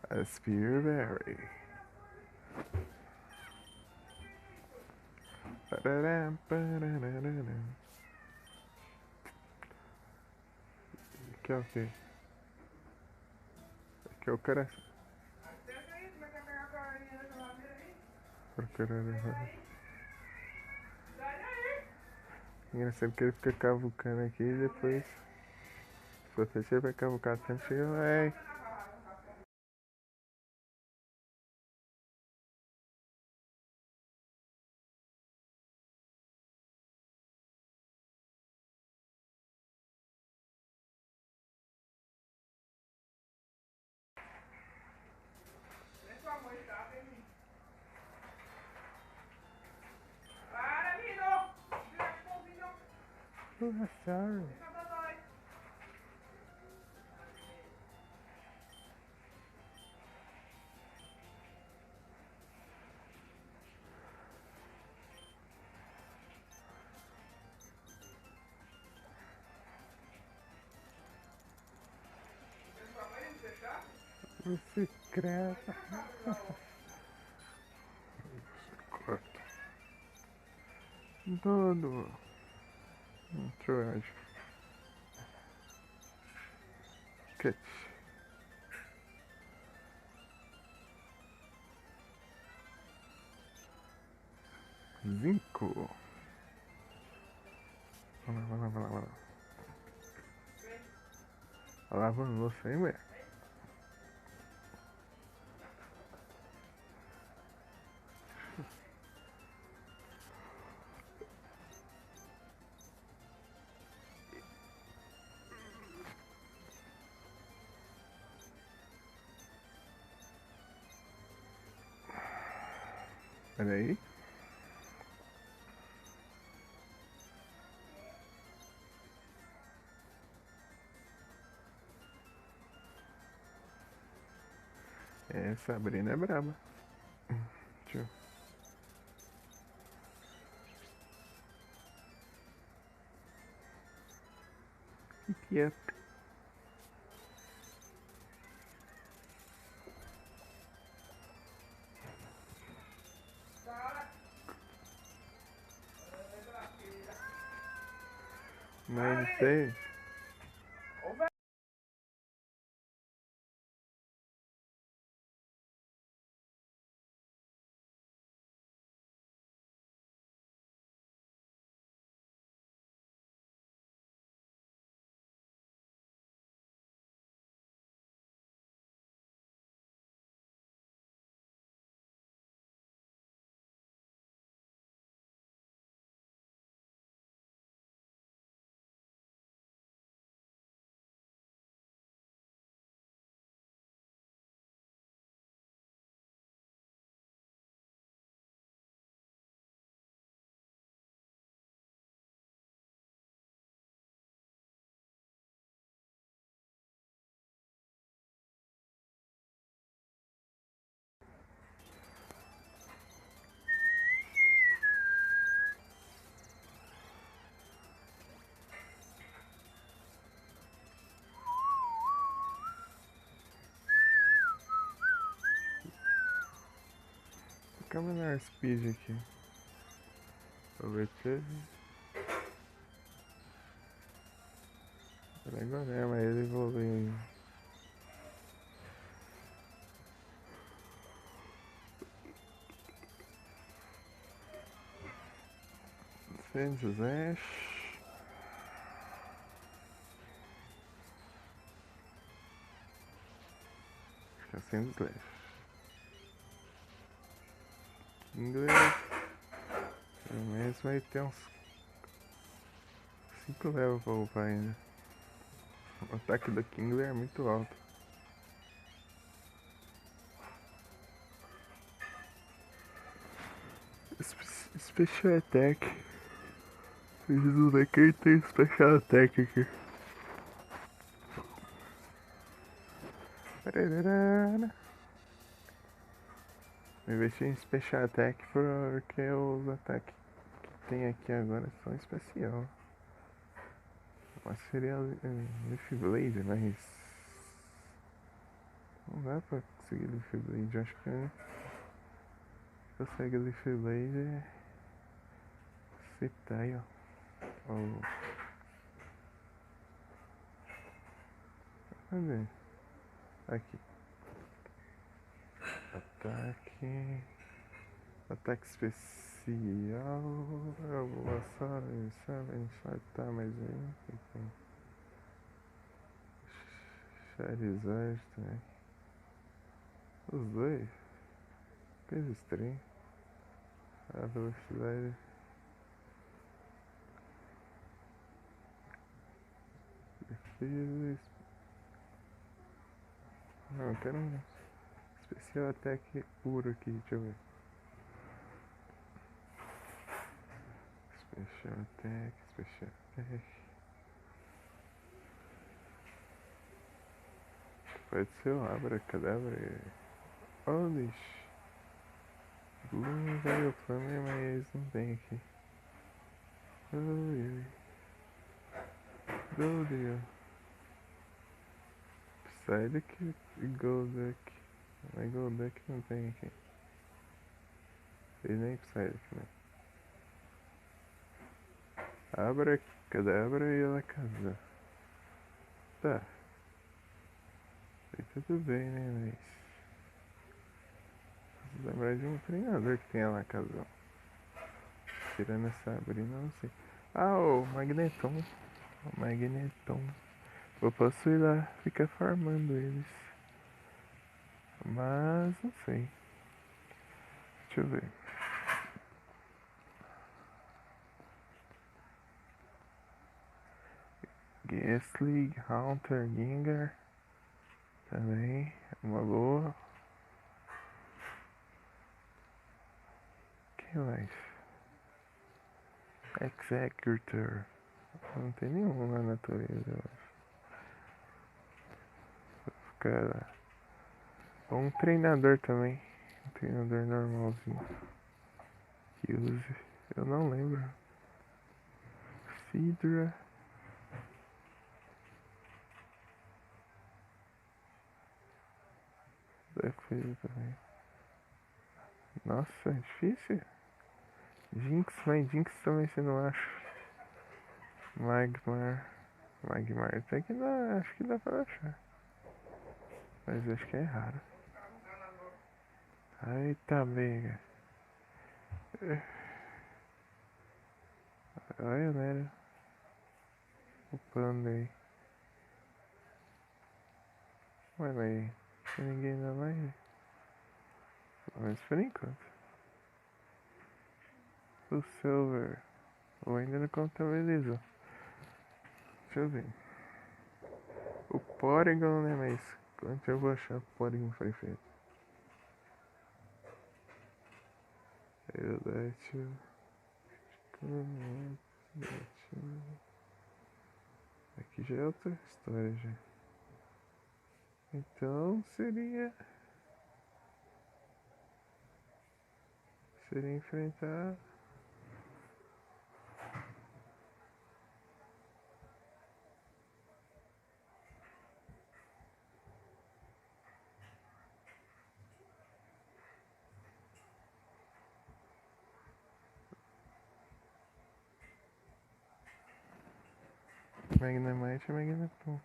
A Spearberry. Aqui é o quê? Aqui é o cara. Engraçado que ele fica cavucando aqui e depois. Se você vai cavucar tanto, chega lá. Oh, sorry. Bicicleta. Corta. Todo. Trollagem. Cut. Zinco. Vai lá. Lavando louça aí, mulher. Olha aí. Essa Sabrina é braba. Deixa eu... Yep. Mas sei. Caminhar speed aqui. Overtake. Agora, mas ele evoluiu ainda. Sem José. Fica sem Slash. Inglês. Pelo menos vai ter uns 5 levels pra upar ainda. O ataque do Kingler é muito alto. Special Attack. Preciso ver quem tem Special Attack aqui. Eu investi em Special Attack porque os ataques que tem aqui agora são especial. Mas seria Leaf Blade, mas não dá pra conseguir Leaf Blade. Acho que consegue Leaf Blade se tá aí, ó. Cadê? Aqui. Ataque especial. Eu vou só insertar mais um. Charizard também. Os dois. Coisa estranha. A velocidade. Não, eu quero um especial ataque puro aqui, deixa eu ver. Special attack. Pode ser o Abracadabra. Olha, Bloom vai o Flamer, mas eles não tem aqui. Goldeal. Psyduck e Golduck. Mas Golduck não tem aqui. E nem Psyduck, né? Abracadabra e Alakazam. Tá. E tudo bem, né, mas... Preciso lembrar de um treinador que tem Alakazam. Tirando essa Sabrina, não sei. Ah, o Magneton. Eu posso ir lá ficar farmando eles. Mas não sei. Deixa eu ver. Gastly, Haunter, Gengar. Também. Uma boa. Quem mais? Executor. Não tem nenhum na natureza, eu acho. Cara. Ou um treinador também. Um treinador normalzinho. Que use. Eu não lembro. Sidra. Defesa também. Nossa, é difícil. Jinx, mas Jinx também você não acha. Magmar até que dá, acho que dá pra achar. Mas acho que é raro. Eita, mega. Olha, né? Upando aí. Mas aí, tem ninguém na live. Pelo menos por enquanto. O Silver. Ou ainda não contabilizou. Deixa eu ver. O Porygon, né? Mas quanto eu vou achar o Porygon foi feito? Eu deixo. Aqui já é outra história já. Então seria enfrentar Magnemite é Magneton.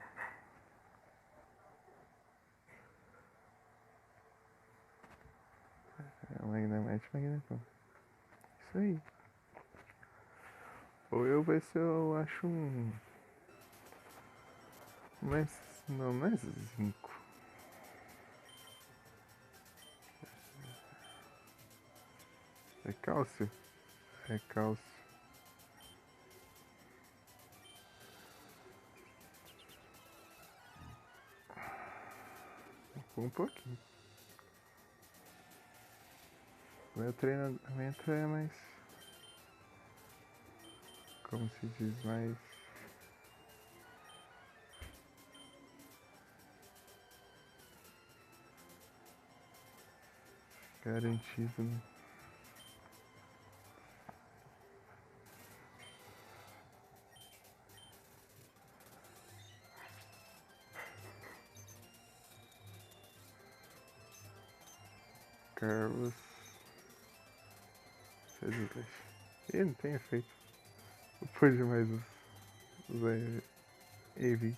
É o Magnemite e Magneton. Isso aí. Ou eu ver se eu acho um. Mas não é zinco. É cálcio? É cálcio. Um pouquinho. Meu treinamento é mais. Como se diz, mais. Garantido, né? Carlos. Ele não tem efeito. Depois de mais os AV. Deixa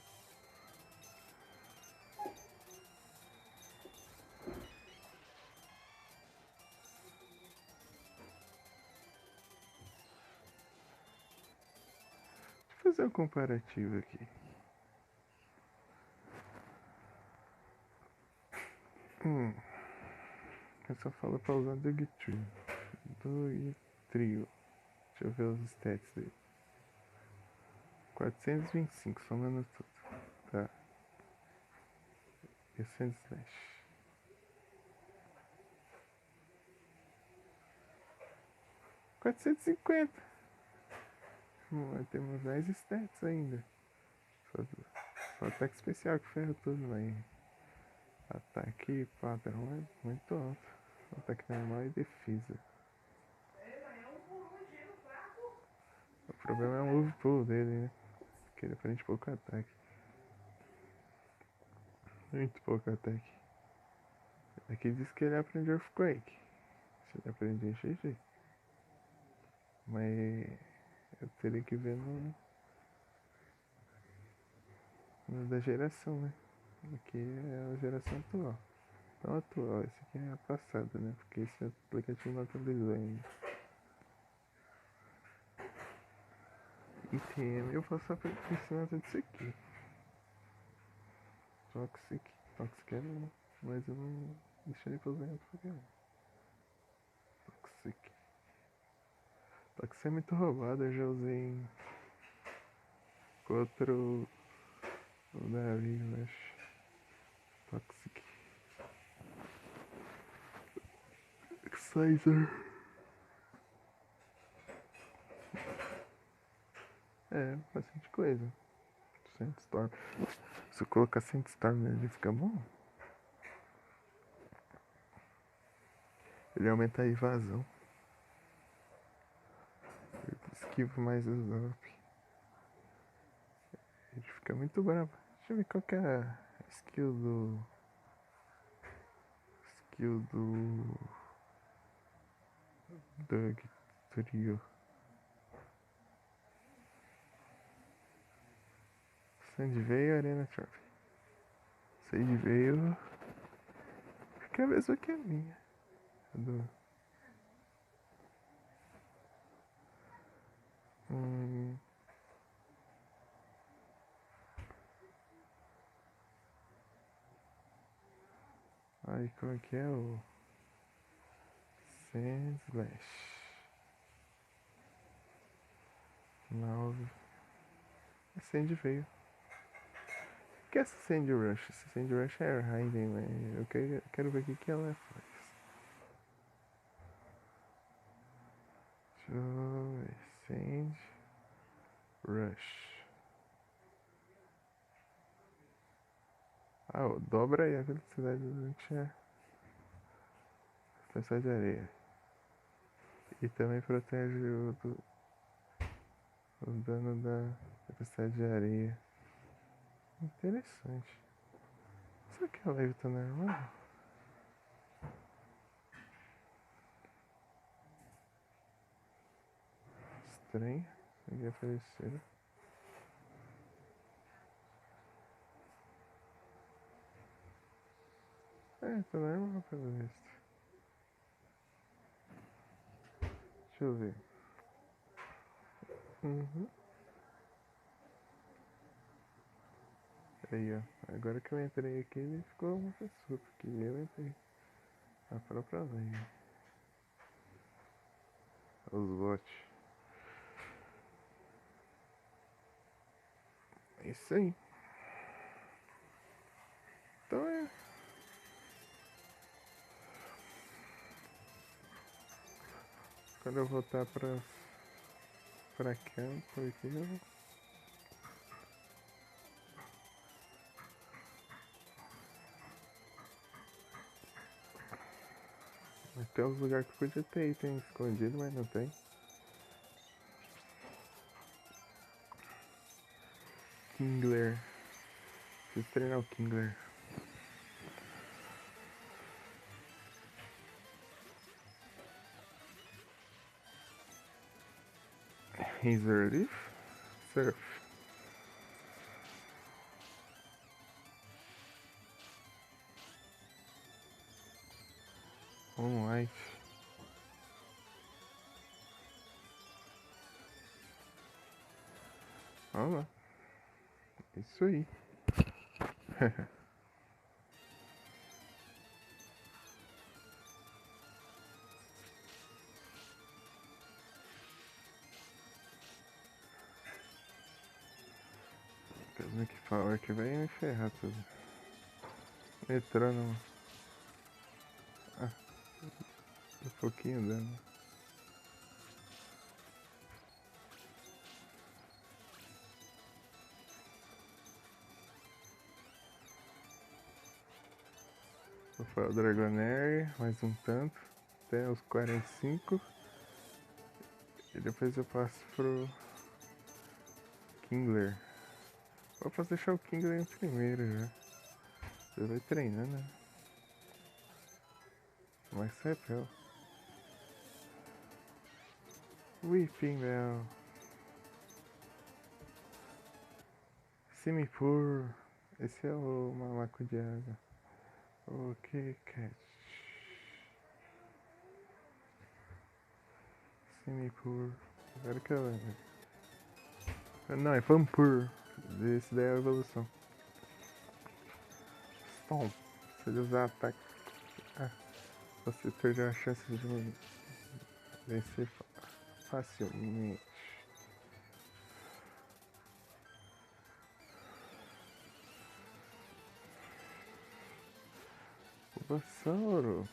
eu fazer um comparativo aqui. Eu só falo pra usar Dugtrio. Dugtrio. Deixa eu ver os stats dele. 425, somando tudo. Tá. E o Sand Slash. 450. Temos 10 stats ainda. Só ataque especial que ferra tudo, mas ataque padrão é muito alto. Ataque normal e defesa. O problema é o move pool dele, né? Porque ele aprende pouco ataque. Muito pouco ataque. Aqui diz que ele aprende Earthquake. Se ele aprender GG. Mas eu teria que ver no da geração, né? Aqui é a geração atual. Não atual, esse aqui é a passada, né? Porque esse aplicativo não atualizou ainda. ITM eu faço ensinar tudo isso aqui. Toxic é bom, mas eu não deixei ele pra usar em outro Pokémon. Toxic é muito roubado, eu já usei em outro. O Davi, eu acho. Toxic. Excisor. É, bastante coisa. Sandstorm. Se eu colocar Sandstorm nele fica bom. Ele aumenta a evasão. Eu esquivo mais os golpes. Ele fica muito bravo. Deixa eu ver qual que é a skill do. Skill do. Dugtrio. Sandveio e Arena Trophy. Sandveio. Acho que é a mesma que a minha. A do. Aí qual que é o. Sand Slash. 9. A Sand veio. O que é essa Sand Rush? Essa Sand Rush é Raiden, mas eu quero ver o que ela faz. Deixa eu ver. Sand Rush. Ah, dobra aí a velocidade durante a tempestade de areia. E também protege o dano da tempestade de areia. Interessante. Será que a live tá normal? Estranho. Ninguém apareceu. É, tá normal pelo visto. Deixa eu ver. Uhum. Aí, ó. Agora que eu entrei aqui, ele ficou uma pessoa, porque eu entrei. A própria lei. Os bots. É isso aí. Então é. Quando eu voltar pra campo aqui, eu... Tem uns lugares que podia ter item escondido, mas não tem. Kingler. Preciso treinar o Kingler. Razor Leaf. Surf. Moonlight. Vamos lá. Isso aí. Como é que fala que vai me ferrar tudo. Metrô não. Ah, um pouquinho dano. Vou falar o Dragonair, mais um tanto. Até os 45. E depois eu passo pro Kingler. Vou fazer deixar o Kingler em primeiro já. Você vai treinando, né? Mas repel. Weeping Bell. Simipur. Esse é o mamaco de água. Ok, cat. Simipur. Agora que eu lembro. Não, é Pampur. Esse daí é a evolução. Stomp. Se ele usar ataque. Ah, você perdeu a chance de vencer facilmente. Bulbasauro.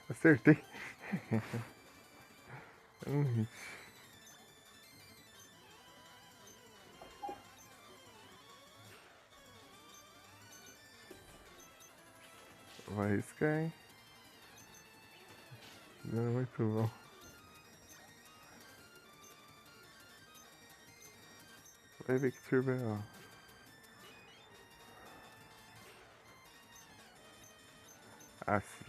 Acertei. Hit. Vou arriscar, hein? Não é muito bom. Vai ver que Turbel. Ah, sim.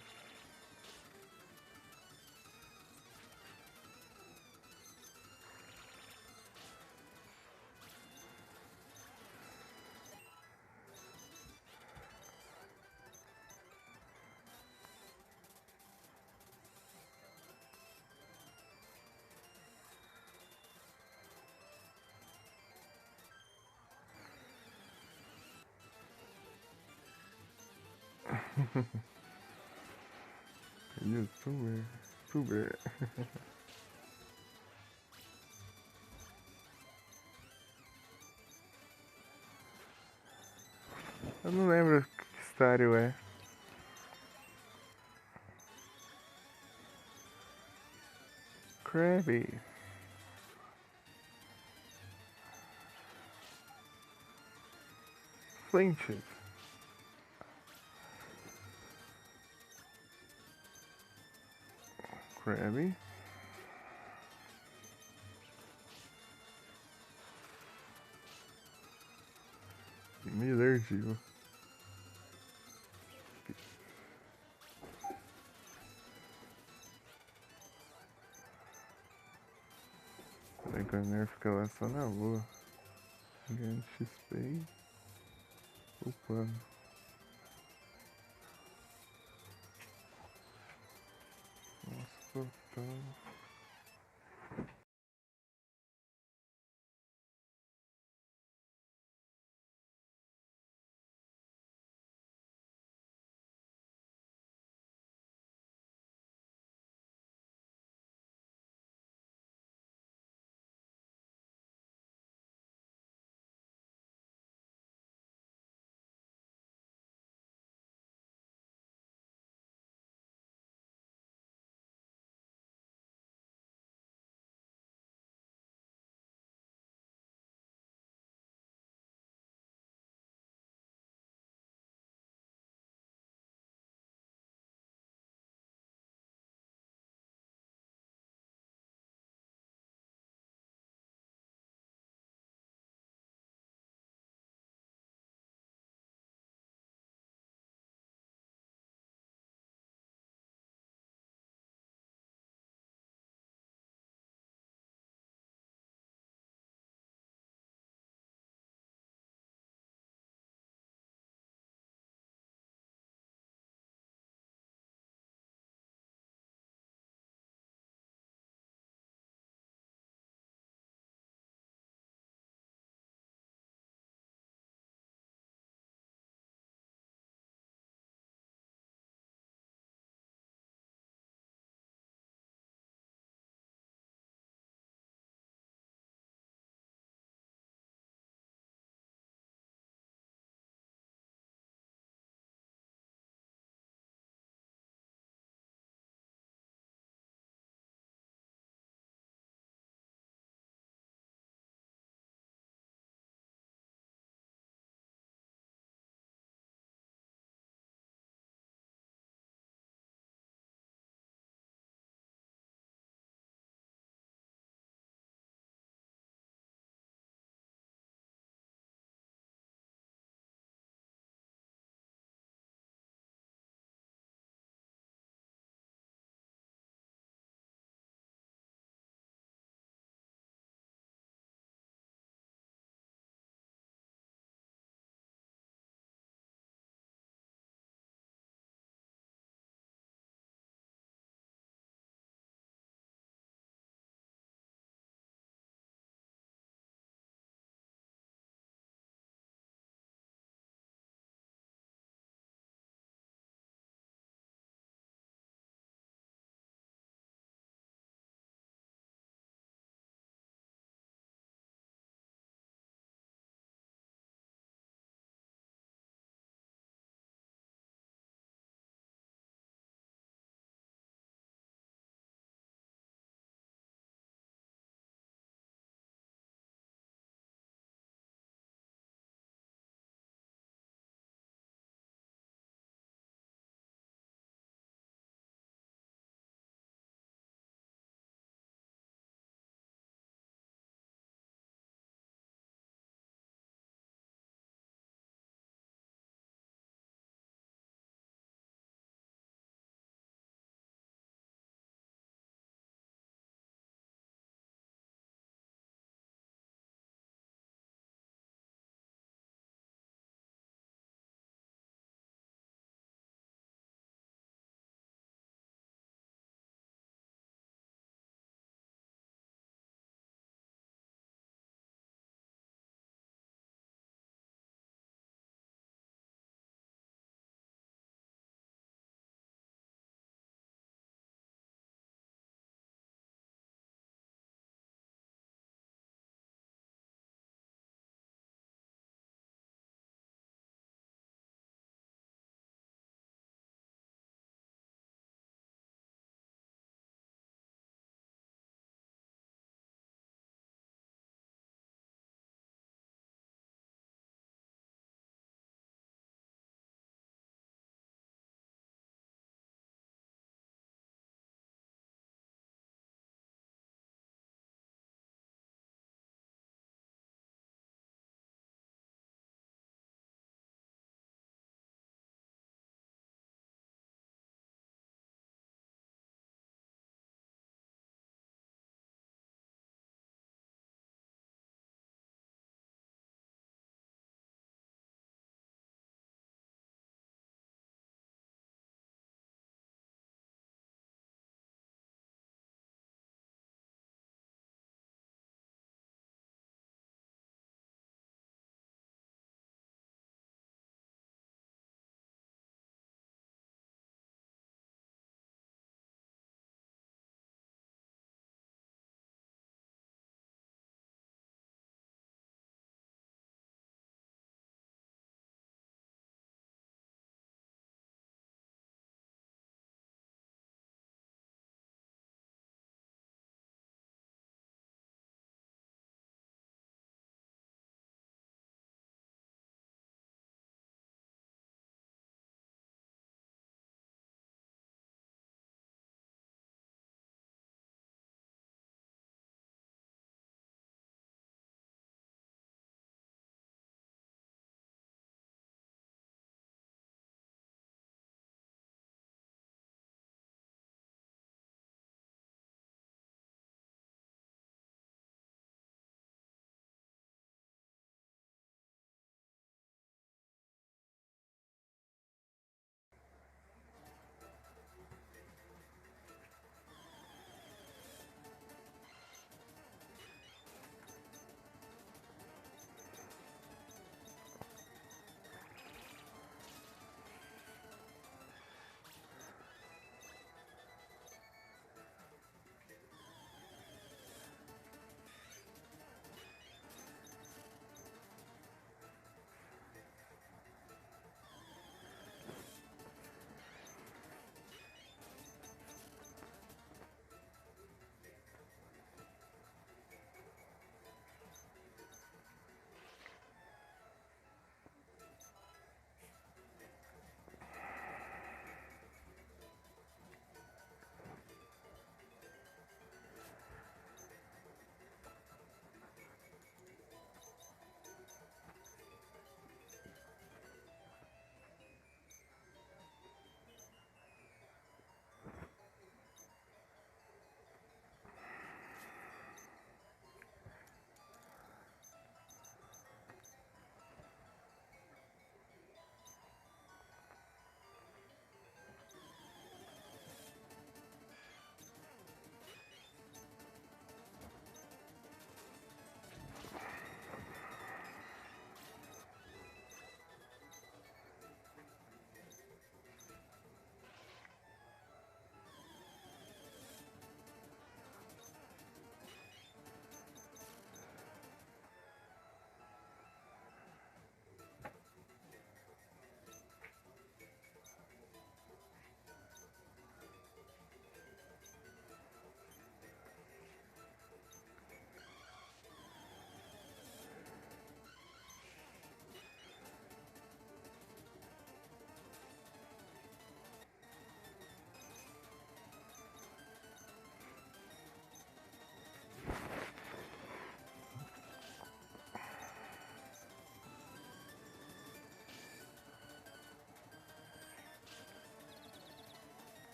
Youtuber. Tuber. Eu não lembro que estário é. Krabby. Flinches. Krabby. Millergil. Dragonair fica lá só na lua. Ganhando XP e upando. Nossa, total.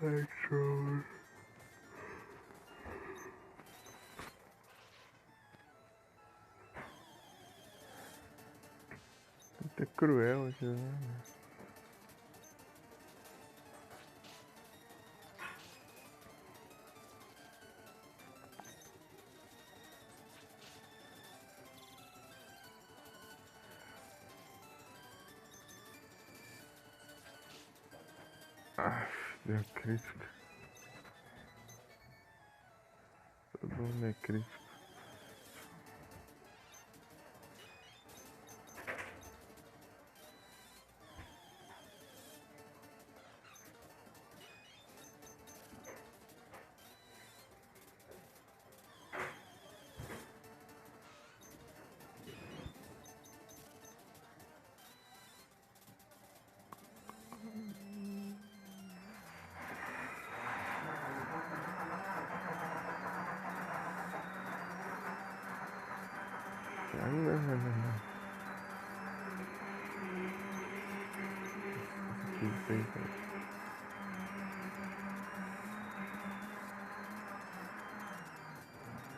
Electrode. Até cruel aqui, né? Ah, deu crítica. Todo mundo é crítico.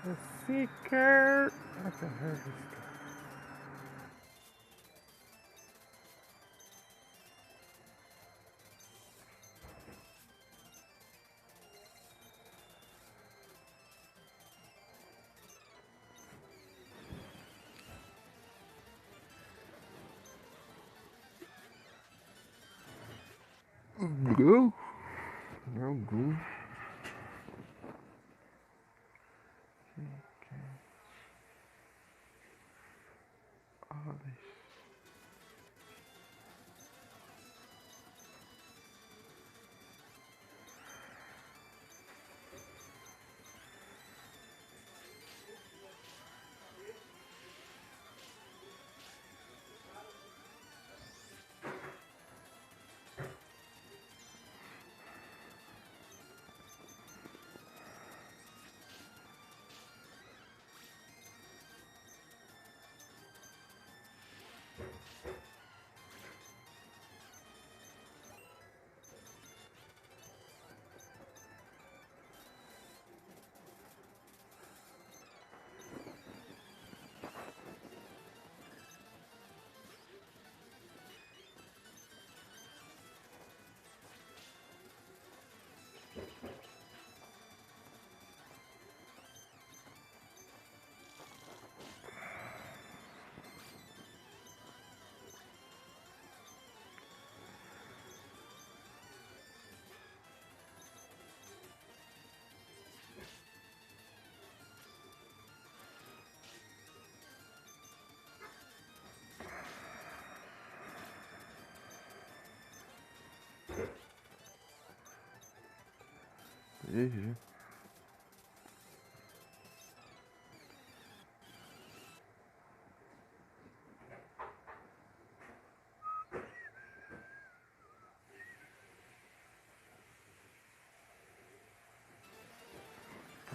The Seeker. What the hell is this? Go. No go. Okay. All this. GG.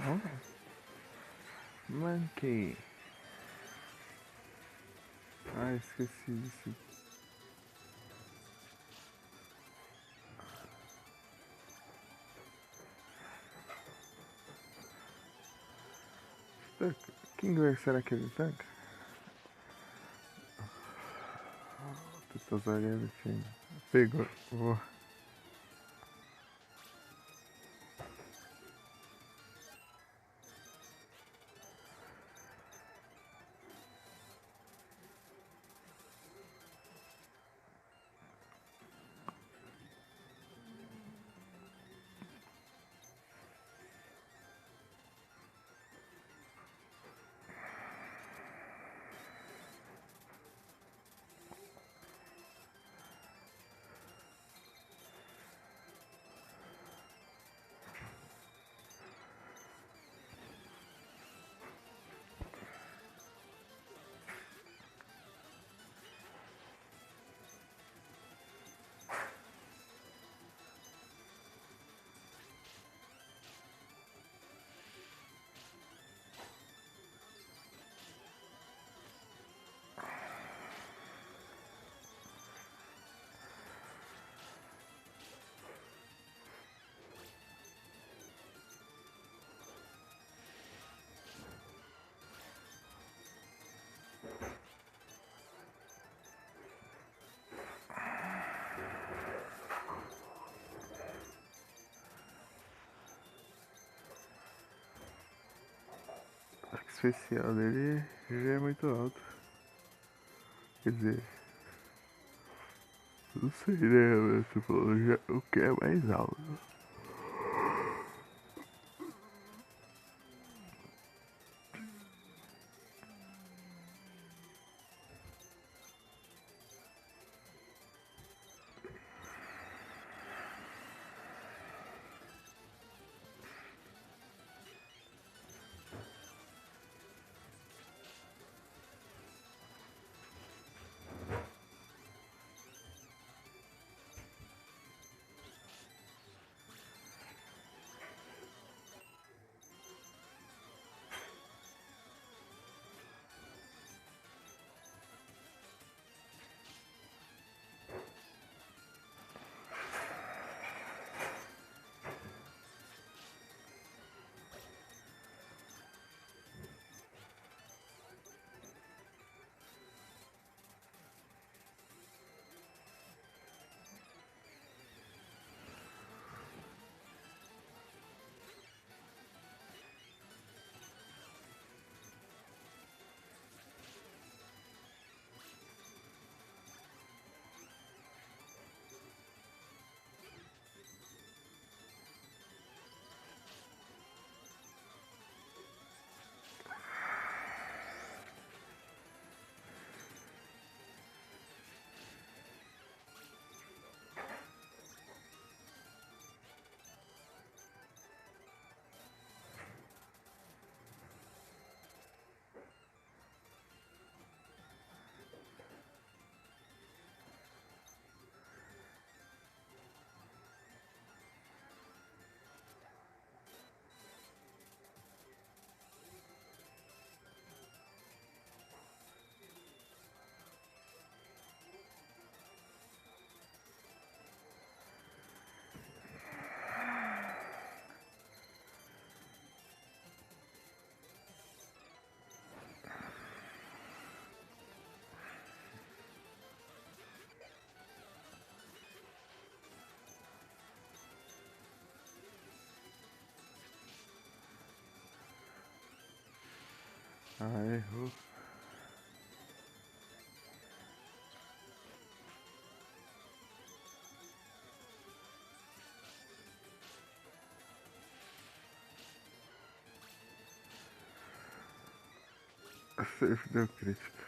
Oh. Monkey. Ah, esqueci disso. Quem será que ele tanca? Tô zagueiro do time. Pegou. Vou. O especial dele já é muito alto. Quer dizer, não sei, né? Mas, tipo, já, o que é mais alto? Ah, errou. A safe deu crítica.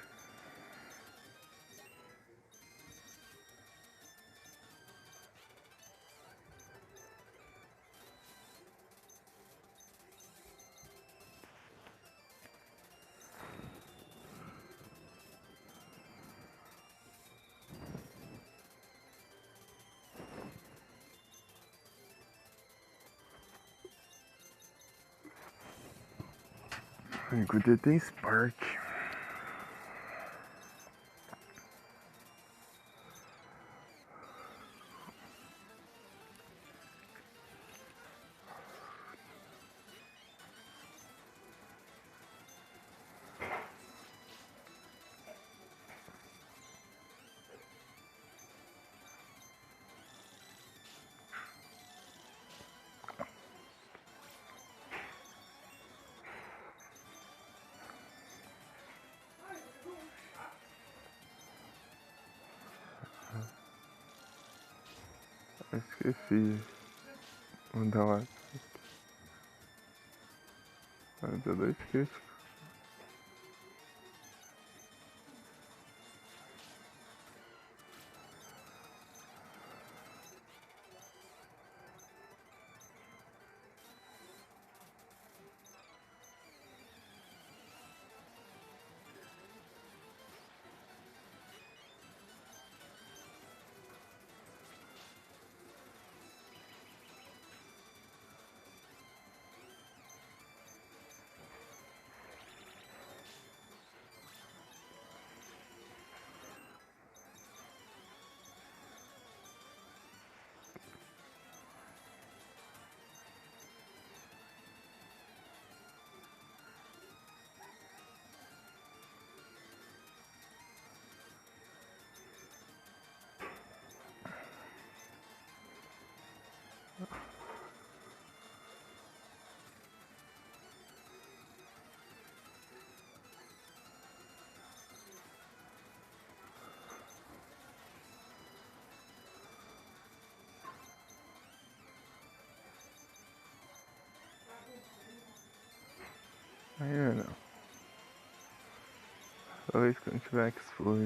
Enquanto ele tem Spark. Esqueci. Mandar uma. Deu dois críticos. Aí, não. Talvez quando tiver X-Flor.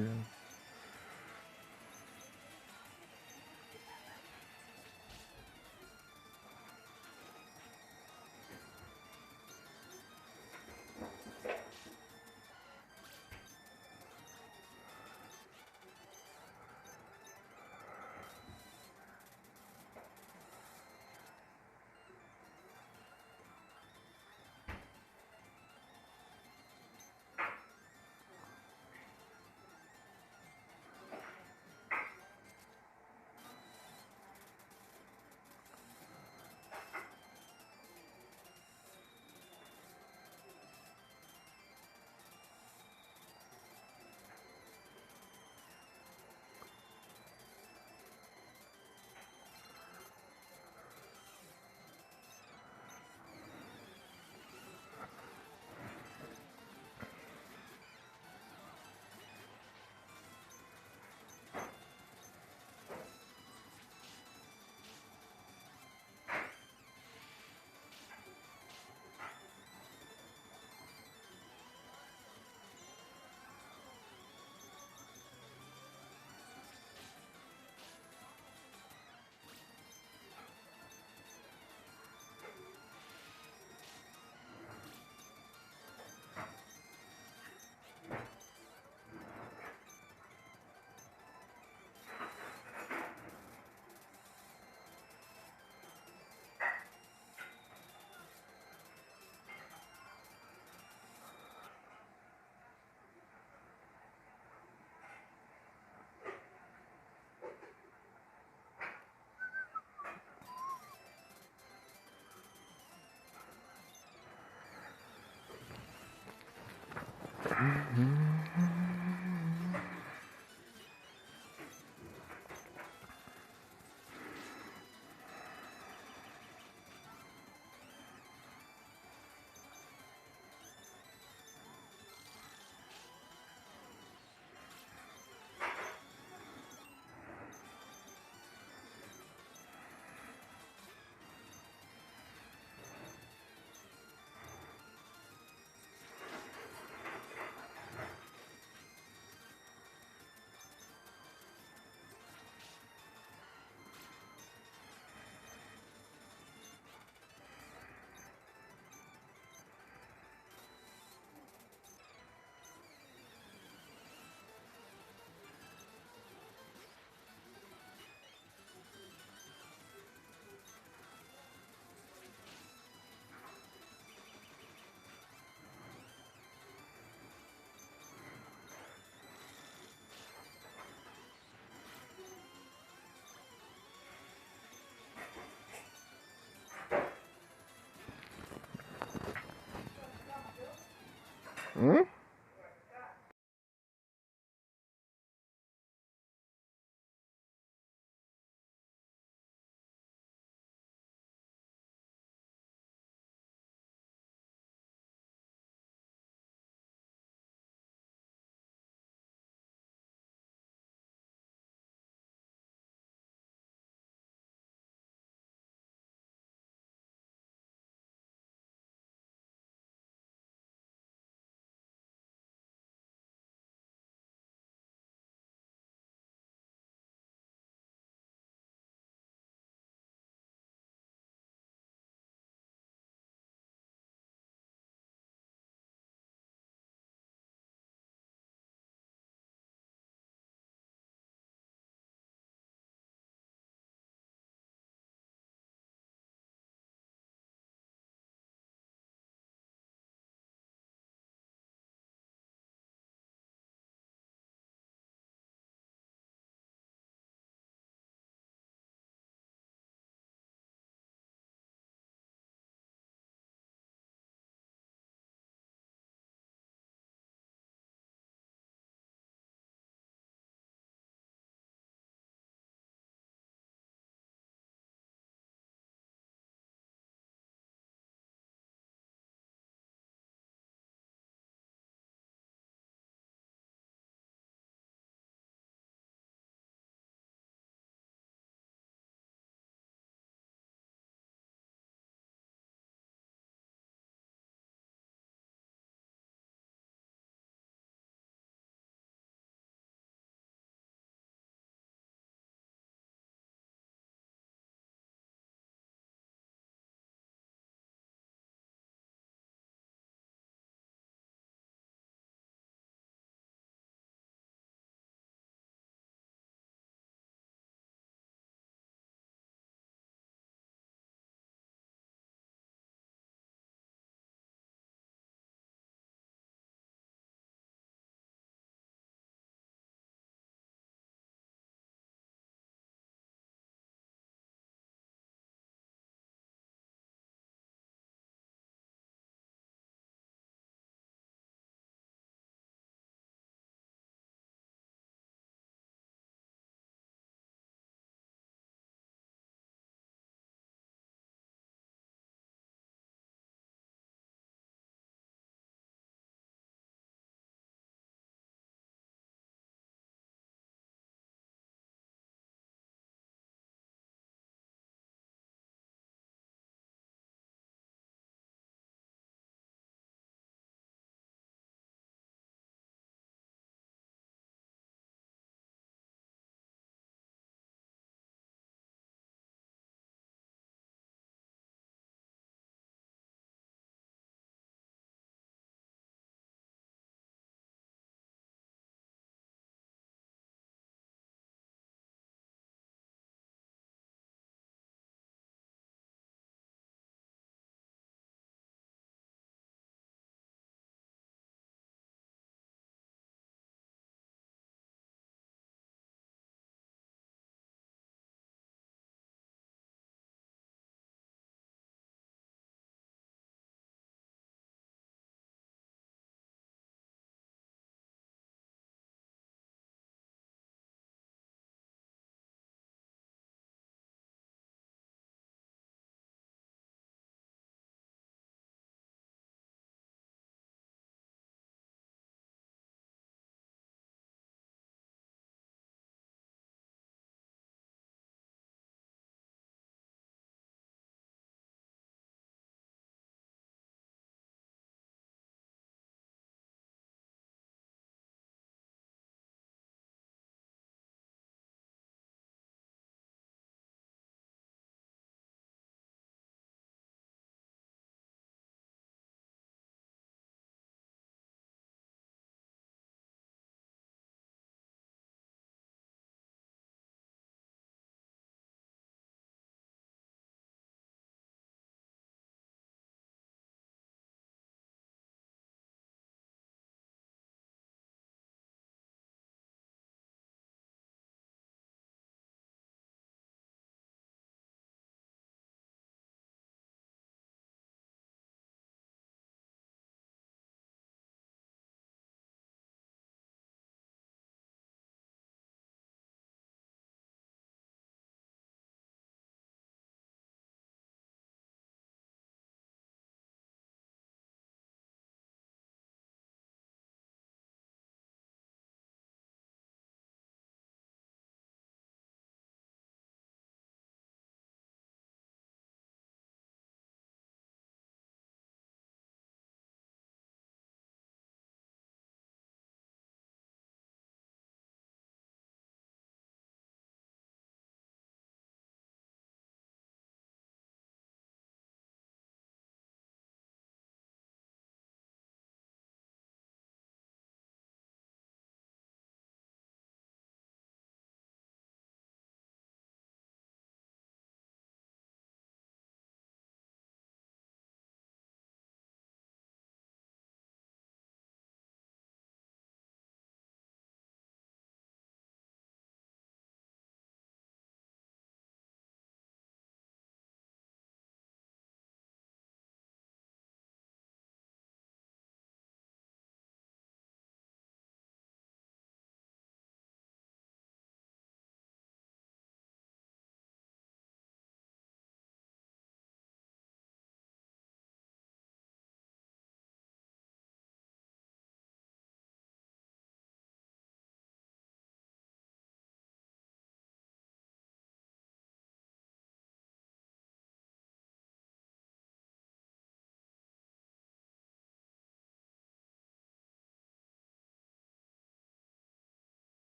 Hum?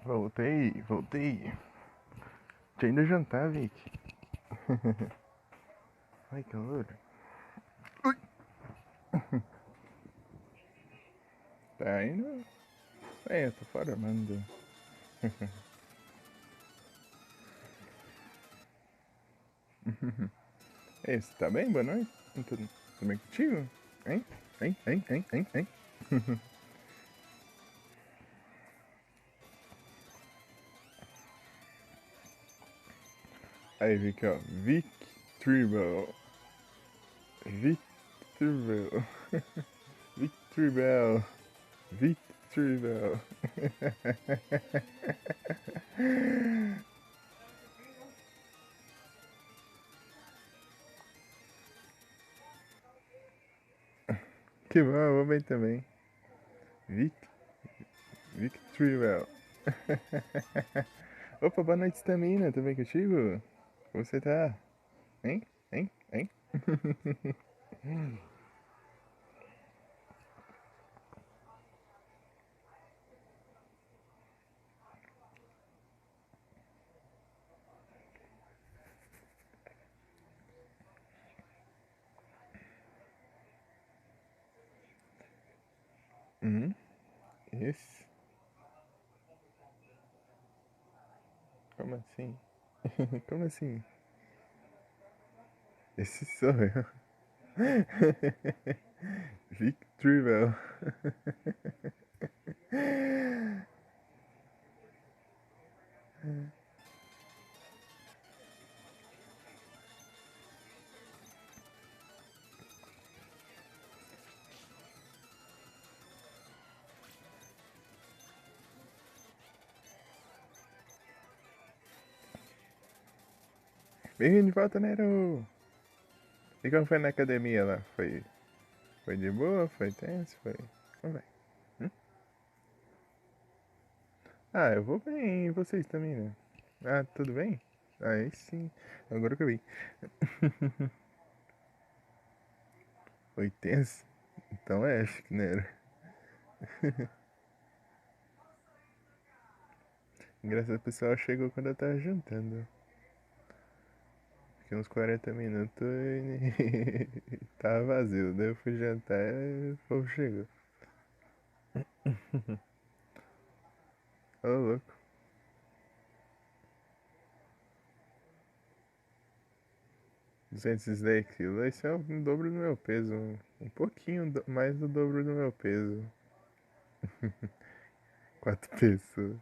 Voltei, voltei. Tinha ido jantar, Vic. Ai, calor. Ui. Tá indo? É, eu tô fora, mano. Ei, você tá bem? Boa noite. Tudo bem contigo? Hein? Hein? Hein? Hein? Hein? Hein? Aí, Vic, ó. Victorybell. Victorybell. Victorybell. Victorybell. Que bom, eu vou bem também. Vic, Victorybell. Opa, boa noite, Stamina. Tudo bem contigo? Como você tá? Hein? Hein? Hein? Esse? Como assim? Como assim? Esse sou eu. Victorybell. Bem de volta, Nero! E como foi na academia lá? Foi de boa? Foi tenso? Foi. Como vai? Ah, eu vou bem. E vocês também, né? Ah, tudo bem? Aí sim. Agora que eu vi. Foi tenso? Então é, acho que não era. Engraçado, o pessoal chegou quando eu tava jantando. Fiquei uns 40 minutos e tava vazio. Daí eu fui jantar e o povo chegou. Ô, louco. 210 quilos, esse é o dobro do meu peso. Um pouquinho mais do dobro do meu peso. 4 pessoas.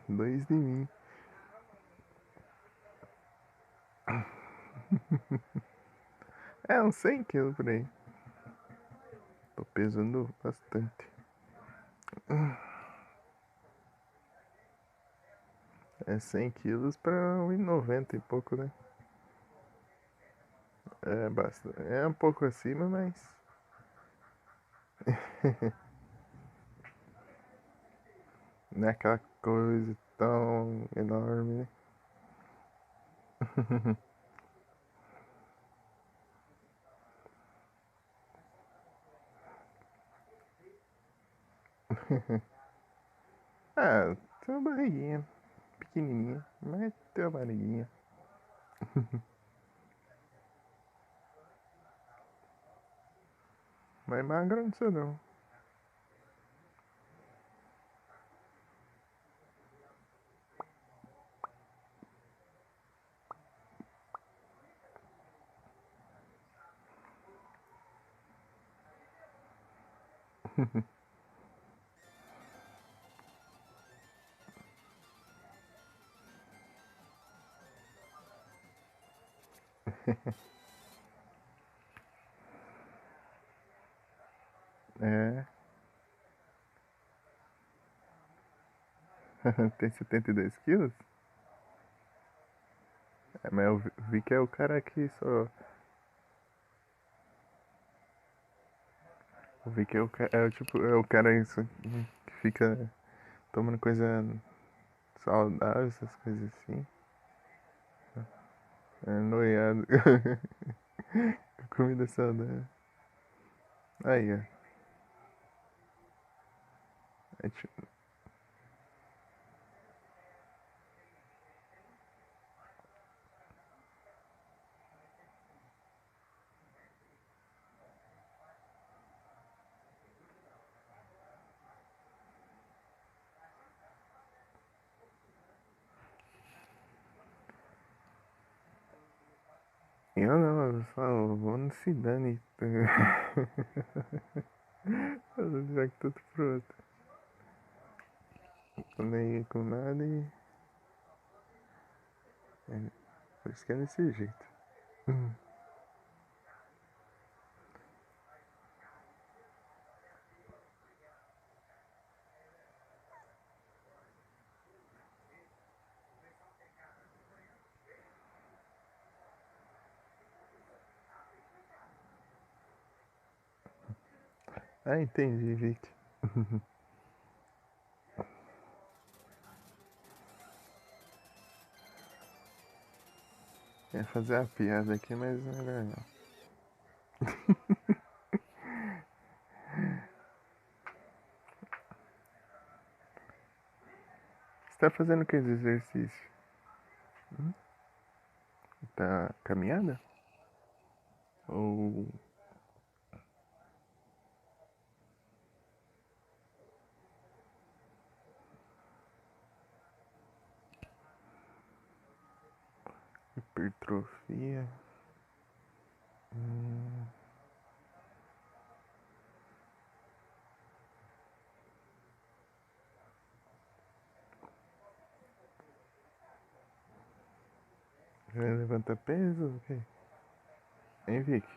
Dois de mim. É, uns 100 quilos por aí. Tô pesando bastante. É 100 quilos pra 1,90 e pouco, né? É bastante. É um pouco acima, mas. Não é aquela coisa tão enorme, né? Ah, tem uma barriguinha. Pequenininha, mas tem uma barriguinha. Mas magro não sou não. É. Tem 72 quilos? É, mas eu vi que é o cara que só. Eu vi que é o cara. É, tipo, é o cara que fica tomando coisa saudável, essas coisas assim. É noiado. Comida saudável. Aí, ó. É tipo, eu não, eu só vou no se dane. Eu jogo tudo pro outro. Tô nem aí com nada e. É, por isso que é desse jeito. Ah, entendi, Vic. Ia fazer a piada aqui, mas melhor não. Você tá fazendo o que de exercício? Tá caminhada? Ou hipertrofia? Já levanta peso? O quê? Hein, Vic?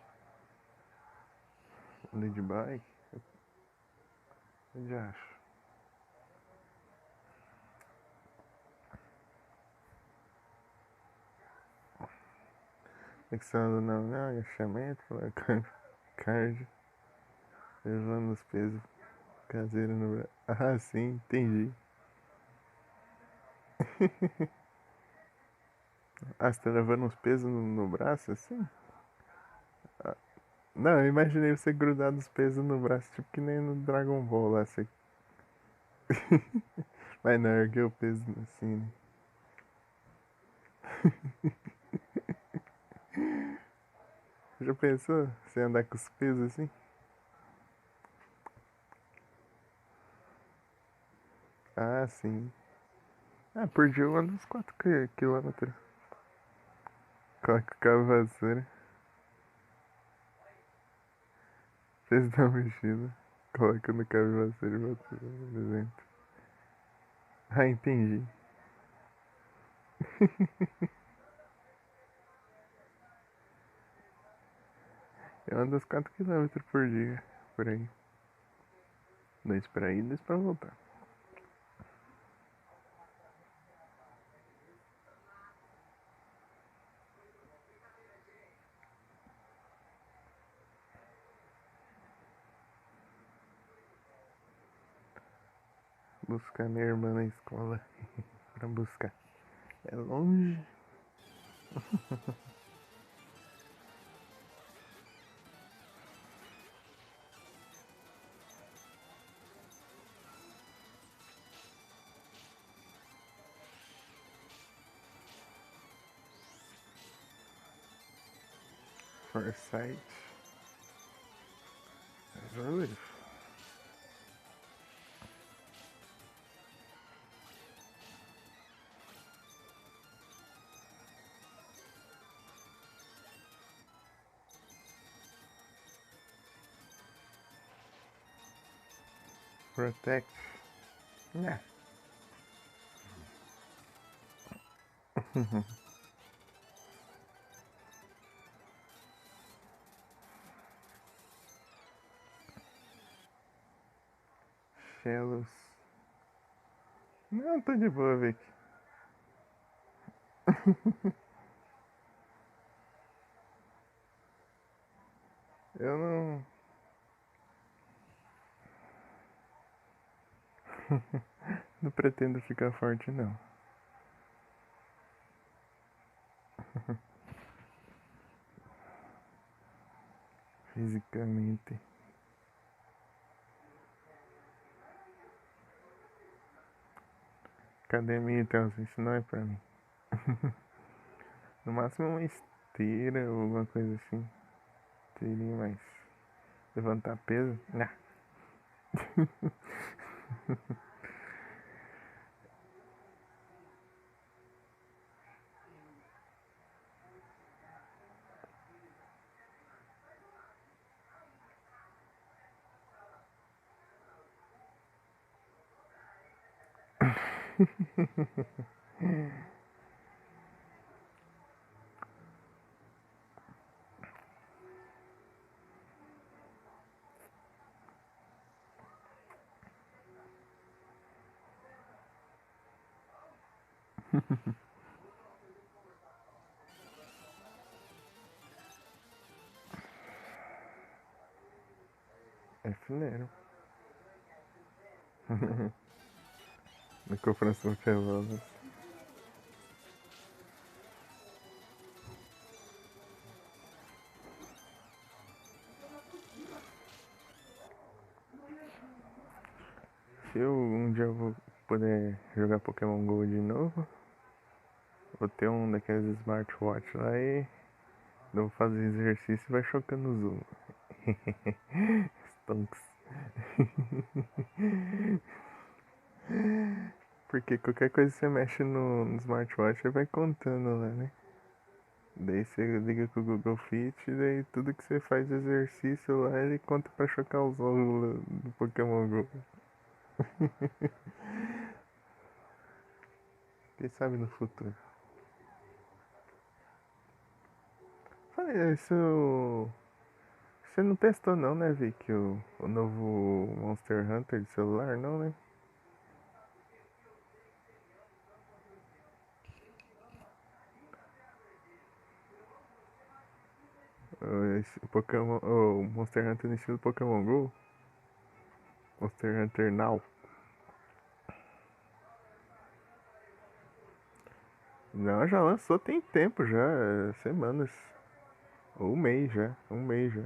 Anda de bike? Eu já acho. É que você anda não, agachamento, cardio, levando os pesos caseiros no braço. Ah, sim, entendi. Ah, você tá levando uns pesos no braço assim? Não, eu imaginei você grudar os pesos no braço, tipo que nem no Dragon Ball lá. Você... Mas não, ergueu o peso assim, né? Já pensou? Você andar com os pesos assim? Ah, sim. Ah, por dia eu ando uns 4 quilômetros. Coloca o cabo vassoura. Peso da mochila. Coloca no cabo vassoura e bota no evento. Ah, entendi. Eu ando uns 4 quilômetros por dia. Por aí. 2 pra ir, 2 pra voltar. Buscar minha irmã na escola. Pra buscar. É longe. Foresight. Júlio. Protect. Né? Shellos. Não, tô de boa, Vic. Eu não. Não pretendo ficar forte, não. Fisicamente. Academia então, assim, isso não é pra mim. No máximo uma esteira ou alguma coisa assim. Teria mais. Levantar peso? Nah. É fileiro. No Confração Pelotas. Se eu um dia eu vou poder jogar Pokémon GO de novo, vou ter um daqueles smartwatch lá e eu vou fazer exercício e vai chocando os um. Stonks. Porque qualquer coisa que você mexe no smartwatch ele vai contando lá, né? Daí você liga com o Google Fit, daí tudo que você faz de exercício lá ele conta pra chocar os ovos do Pokémon GO. Quem sabe no futuro. Falei, isso. Você não testou não, né, Vic? O novo Monster Hunter de celular, não, né? Esse Pokémon, o Monster Hunter no estilo Pokémon GO? Monster Hunter Now? Não, já lançou tem tempo já, semanas. Ou um mês já, um mês já.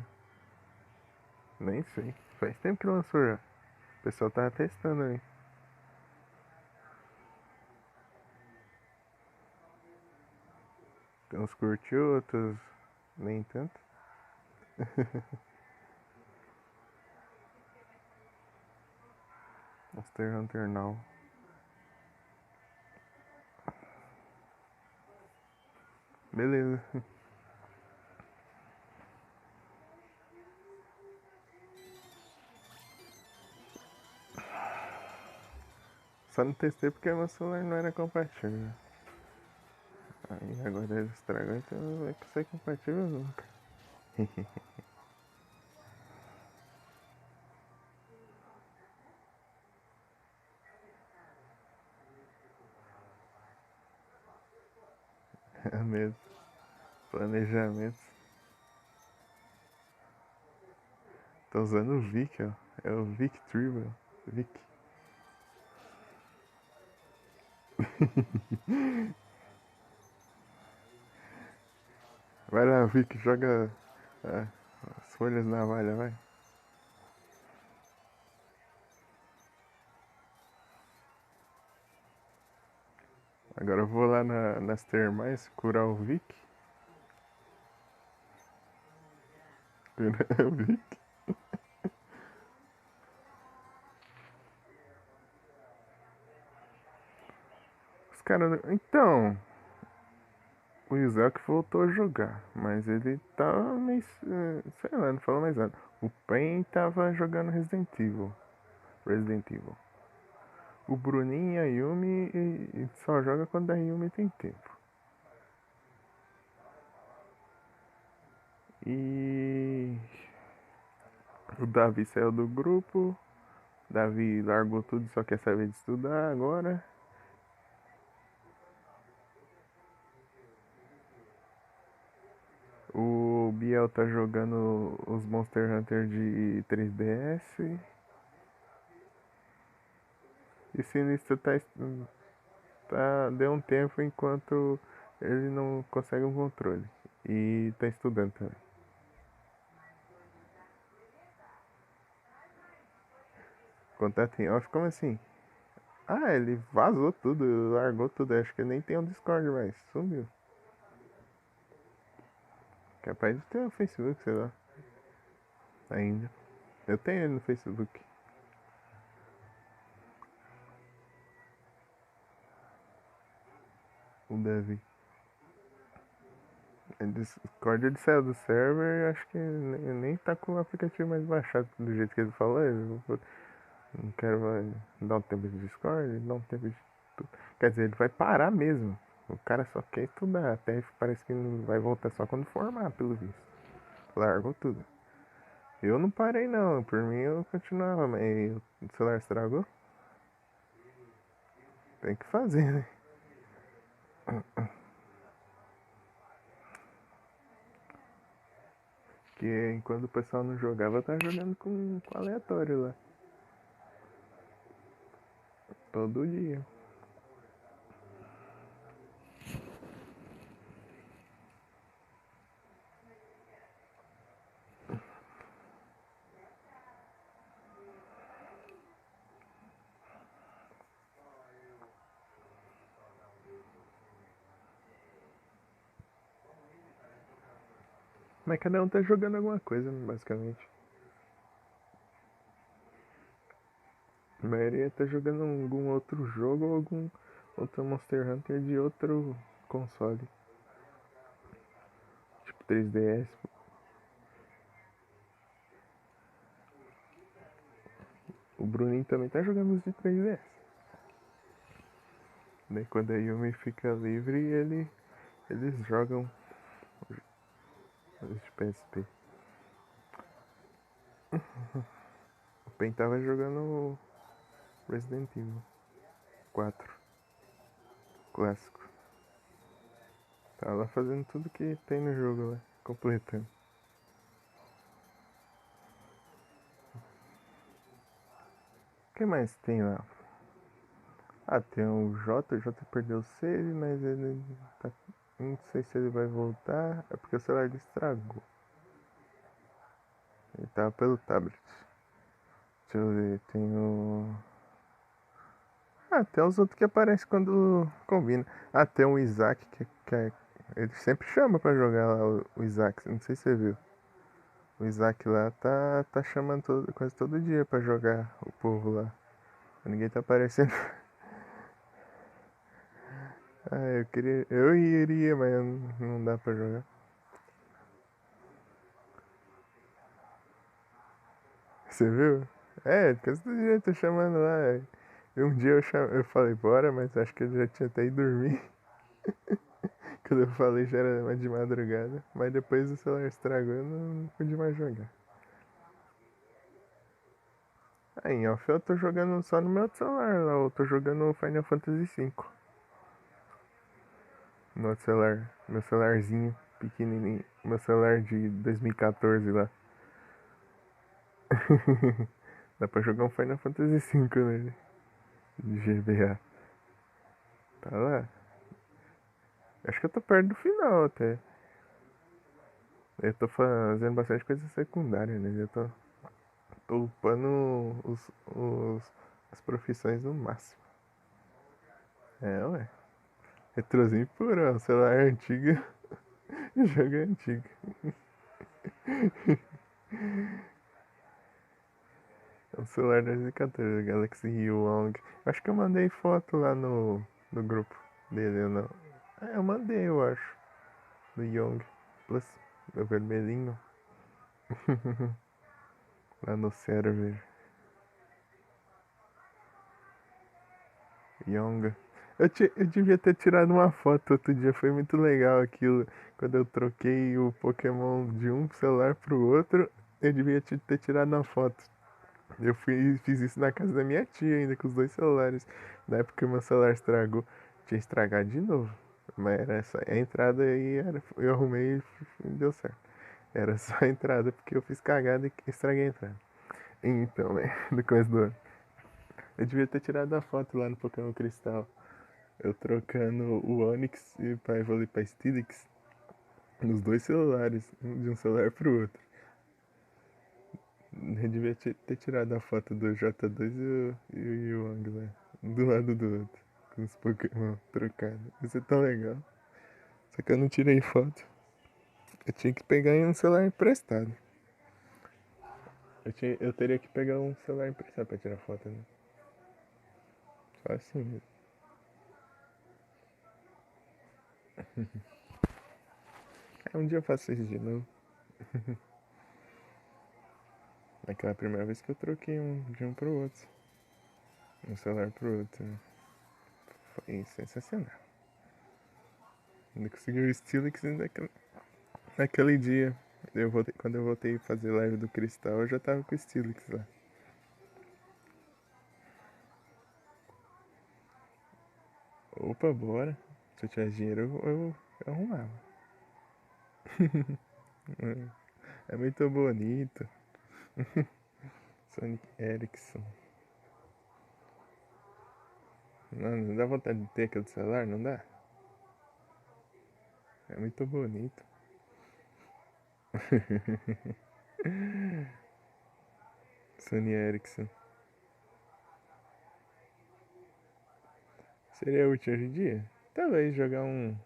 Nem sei. Faz tempo que lançou já. O pessoal tava testando aí. Tem uns curtiu, outros nem tanto. Monster Hunter Now. Beleza. Só não testei porque meu celular não era compatível. Aí agora ele estragou, então não vai ser compatível nunca. É mesmo. Planejamento. Tô usando o Vic, ó. É o Vic Tribal. Vic. Vai lá, Vic, joga as folhas na valha, vai. Agora eu vou lá nas termais curar o Vic. Curar o Vic. Os caras. Então, o Isaac voltou a jogar, mas ele tava meio. Sei lá, não falou mais nada. O Pen tava jogando Resident Evil. Resident Evil. O Bruninho e a Yumi e só joga quando a Yumi tem tempo. E o Davi saiu do grupo. Davi largou tudo e só quer saber de estudar agora. O Biel tá jogando os Monster Hunter de 3DS. E o Sinistro deu um tempo enquanto ele não consegue um controle. E tá estudando também. Contato em off? Como assim? Ah, ele vazou tudo, largou tudo. Acho que nem tem o Discord mais. Sumiu. Capaz de ter o Facebook, sei lá. Ainda. Eu tenho ele no Facebook. O Davi. O Discord ele saiu do server e acho que nem tá com o aplicativo mais baixado do jeito que ele falou. Não quero mais dar um tempo de Discord, dar um tempo de tudo. Quer dizer, ele vai parar mesmo. O cara só quer estudar. Até parece que não vai voltar só quando formar, pelo visto. Largou tudo. Eu não parei não, por mim eu continuava, mas o celular estragou. Tem que fazer, né? Que enquanto o pessoal não jogava, eu tava jogando com aleatório lá. Todo dia. Mas cada um tá jogando alguma coisa, basicamente. A maioria tá jogando algum outro jogo ou algum outro Monster Hunter de outro console. Tipo 3DS. O Bruninho também tá jogando os de 3DS. Daí quando a Yumi fica livre, eles jogam os de PSP. O Pen tava jogando Resident Evil 4 clássico. Tava lá fazendo tudo que tem no jogo lá, completando. O que mais tem lá? Ah, tem o Jota perdeu o save, mas ele tá. Não sei se ele vai voltar. É porque o celular dele estragou. Ele tava pelo tablet. Deixa eu ver, tem o. Ah, tem os outros que aparecem quando combina. Ah, tem o Isaac ele sempre chama pra jogar lá o Isaac, não sei se você viu. O Isaac lá tá chamando quase todo dia pra jogar o povo lá. Ninguém tá aparecendo. Ah, eu queria. Eu iria, mas não dá pra jogar. Você viu? É, quase todo dia eu tô chamando lá. E um dia eu falei, bora, mas acho que ele já tinha até ido dormir. Quando eu falei já era mais de madrugada. Mas depois o celular estragou, eu não pude mais jogar. Aí, em off eu tô jogando só no meu celular lá. Eu tô jogando Final Fantasy V. No outro celular. Meu celularzinho pequenininho. Meu celular de 2014 lá. Dá pra jogar um Final Fantasy V nele. De GBA. Tá lá. Acho que eu tô perto do final até. Eu tô fazendo bastante coisa secundária, né? Tô upando as profissões no máximo. É, ué. Retrozinho puro, ó. Celular antigo. Jogo antigo. É um celular 2014, Galaxy Yong. Acho que eu mandei foto lá no grupo dele, ou não? É, eu mandei, eu acho. Do Yong Plus, meu vermelhinho. Lá no server. Yonga. Eu devia ter tirado uma foto outro dia, foi muito legal aquilo. Quando eu troquei o Pokémon de um celular pro outro, eu devia ter tirado uma foto. Fiz isso na casa da minha tia ainda, com os dois celulares. Na época que o meu celular estragou, tinha estragado de novo. Mas era só a entrada aí, eu arrumei e deu certo. Era só a entrada, porque eu fiz cagada e estraguei a entrada. Então, no começo do ano. Eu devia ter tirado a foto lá no Pokémon Cristal. Eu trocando o Onix pra evoluir pra Steelix nos dois celulares, de um celular pro outro. Eu devia ter tirado a foto do J2 e o Yang lá. do lado do outro, com os Pokémon trocados. Isso é tão legal. Só que eu não tirei foto. Eu tinha que pegar em um celular emprestado. Eu teria que pegar um celular emprestado pra tirar foto, né? Só assim mesmo. Um dia eu faço isso de novo. Naquela primeira vez que eu troquei de um pro outro. Um celular pro outro. Né? Foi sensacional. Ainda consegui o Steelix naquele dia. Quando eu voltei a fazer live do Cristal, eu já tava com o Steelix lá. Opa, bora. Se eu tivesse dinheiro, eu arrumava. É muito bonito. Sonic Ericsson. Não dá vontade de ter aquele celular, não dá? É muito bonito. Sony Ericsson. Seria útil hoje em dia? Talvez jogar uns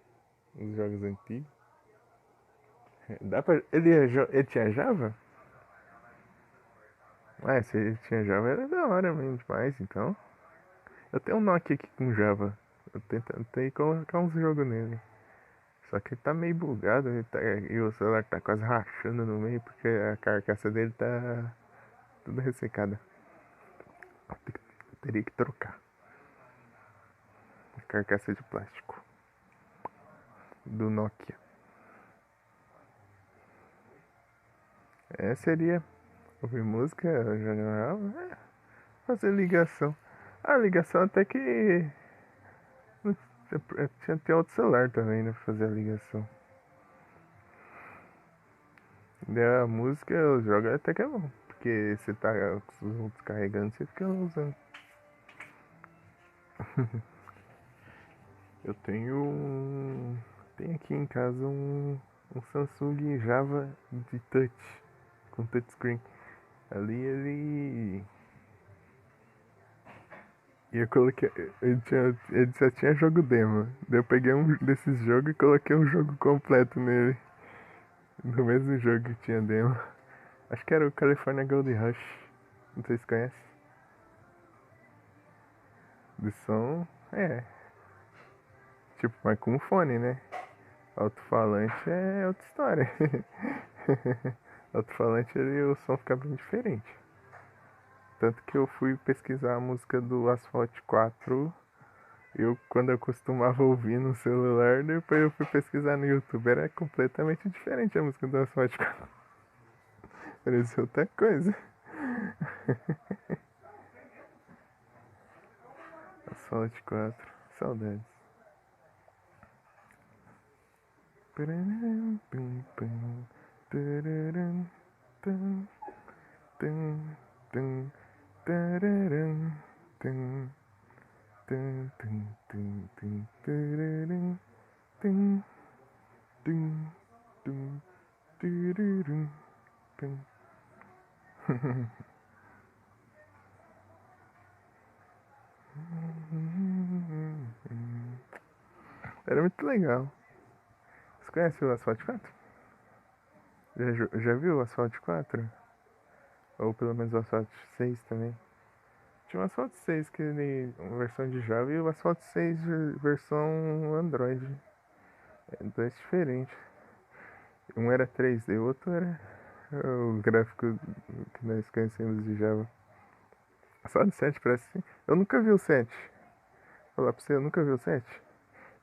jogos antigos. Dá pra. Ele tinha Java? Se ele tinha Java era da hora mesmo demais, então. Eu tenho um Nokia aqui com Java. Eu tentei colocar uns jogos nele. Só que ele tá meio bugado e o celular tá quase rachando no meio porque a carcaça dele tá tudo ressecada. Teria que trocar. A carcaça de plástico do Nokia. Seria ouvir música, jornal, fazer ligação. A ligação até que tinha que ter outro celular também, né? Pra fazer a ligação. E a música, os jogos até que é bom. Porque você tá com os outros carregando, você fica usando. Eu tenho aqui em casa um Samsung Java de touch, com touchscreen. Ali e eu coloquei. Ele só tinha jogo demo. Daí eu peguei um desses jogos e coloquei um jogo completo nele. No mesmo jogo que tinha demo. Acho que era o California Gold Rush. Não sei se conhece. De som. Tipo, mas com fone, né? Alto-falante é outra história. Alto-falante o som fica bem diferente. Tanto que eu fui pesquisar a música do Asphalt 4. Quando eu costumava ouvir no celular, depois eu fui pesquisar no YouTube. Era completamente diferente a música do Asphalt 4. Parecia outra coisa. Asphalt 4. Saudades. Era muito legal. Você conhece o Asphalt 4? Já viu o Asphalt 4? Ou pelo menos o Asphalt 6 também? Tinha o Asphalt 6 que ele, uma versão de Java e o Asphalt 6 versão Android. Dois diferentes. Um era 3D, o outro era o gráfico que nós conhecemos de Java. Só do 7 parece assim. Eu nunca vi o 7. Vou falar pra você, eu nunca vi o 7.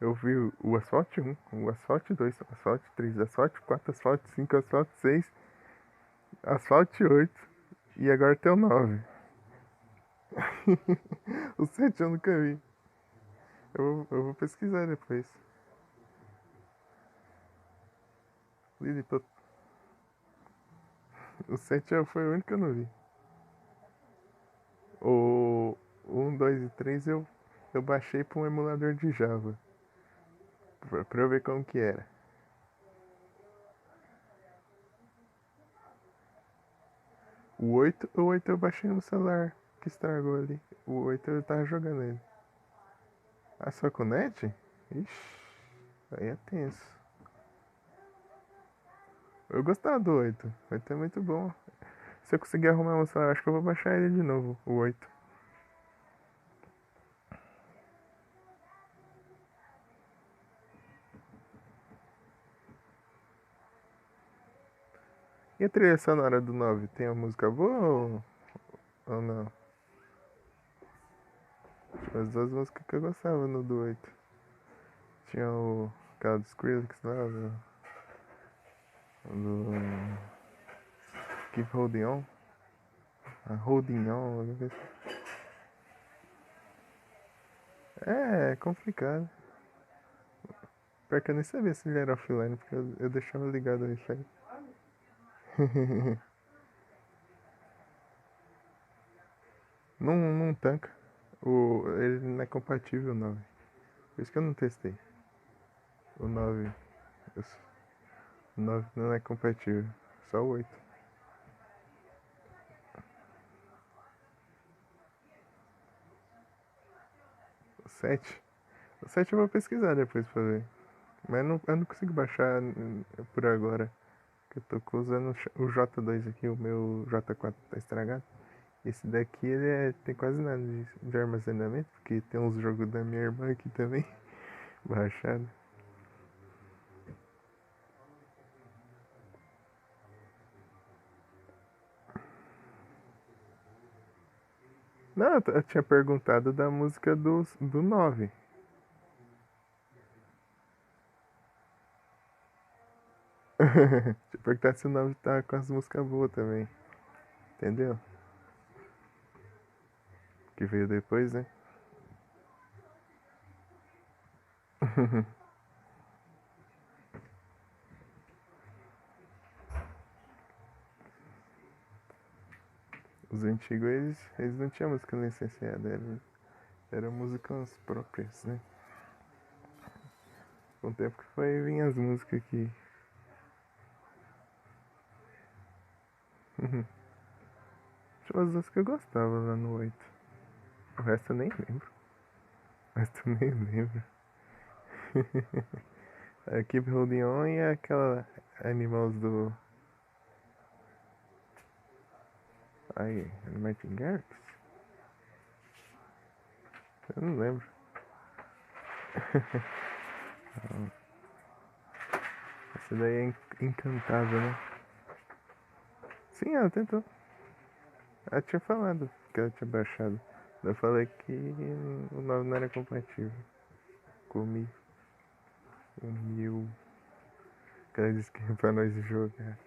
Eu vi o Asphalt 1, o Asphalt 2, o Asphalt 3, o Asphalt 4, o Asphalt 5, o Asphalt 6, Asphalt 8 e agora tem o 9. O 7 eu nunca vi. Eu vou pesquisar depois. Lilliput. O 7 foi o único que eu não vi. O 1, 2 e 3 eu baixei para um emulador de Java. Pra eu ver como que era. O 8 eu baixei no celular. que estragou ali. O 8 eu tava jogando ele. Ah, só com net? Ixi, aí é tenso. Eu gostava do 8. O 8 é muito bom. Se eu conseguir arrumar um celular, acho que eu vou baixar ele de novo, o 8. E a trilha sonora do 9? Tem uma música boa ou não? As duas músicas que eu gostava no do 8. Tinha o aquela do Skrillex lá, do Keep Holding On. A Holding On, alguma coisa assim. É complicado. Pior que eu nem sabia se ele era offline, porque eu deixava ligado o Wi-Fi. Não tanca. Ele não é compatível o 9. Por isso que eu não testei. O 9. O 9 não é compatível. Só o 8. O 7. O 7 eu vou pesquisar depois pra ver. Mas eu não consigo baixar por agora. Que eu tô usando o J2 aqui, o meu J4 tá estragado. Esse daqui tem quase nada de armazenamento, porque tem uns jogos da minha irmã aqui também, baixado. Não, eu tinha perguntado da música do 9. Tinha perguntado se o 9 tá com as músicas boas também. Entendeu? Que veio depois, né? Os antigos, eles não tinham música licenciada, eram músicas próprias, né? Com o tempo que foi vir as músicas aqui. Tinha umas músicas que eu gostava lá no 8. O resto eu nem lembro. O resto eu nem lembro. Keep Holding On e aquela Animals do. Ai, Martin Garrix? Eu não lembro. Essa daí é encantável, né? Sim, ela tentou. Ela tinha falado que ela tinha baixado. Eu falei que o 9 não era compatível comigo. O mil. Que ela disse que é pra nós jogar.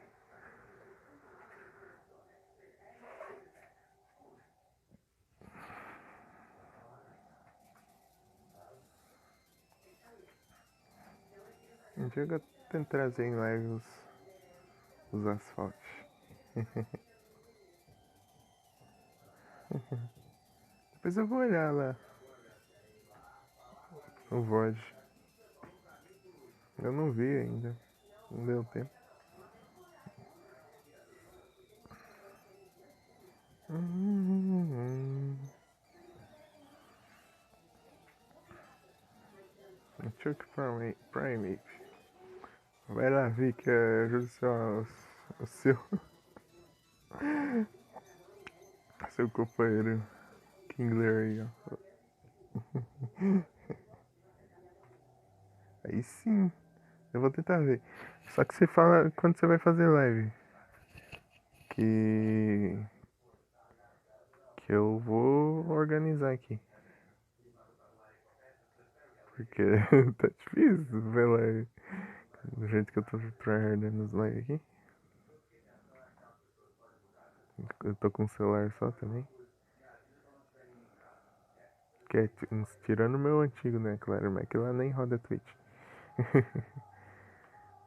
Um dia eu tento trazer em live os asfaltos. Depois eu vou olhar lá. O VOD. Eu não vi ainda. Não deu tempo. Chuck Primate. Vai lá, Vic, ajude o seu, seu companheiro Kingler aí, ó. Aí sim, eu vou tentar ver. Só que você fala quando você vai fazer live. Que. Que eu vou organizar aqui. Porque tá difícil ver live. Do jeito que eu tô tryhardando nos live aqui. Eu tô com o celular só também. Que é tirando o meu antigo, né? Claro, mas que lá nem roda Twitch.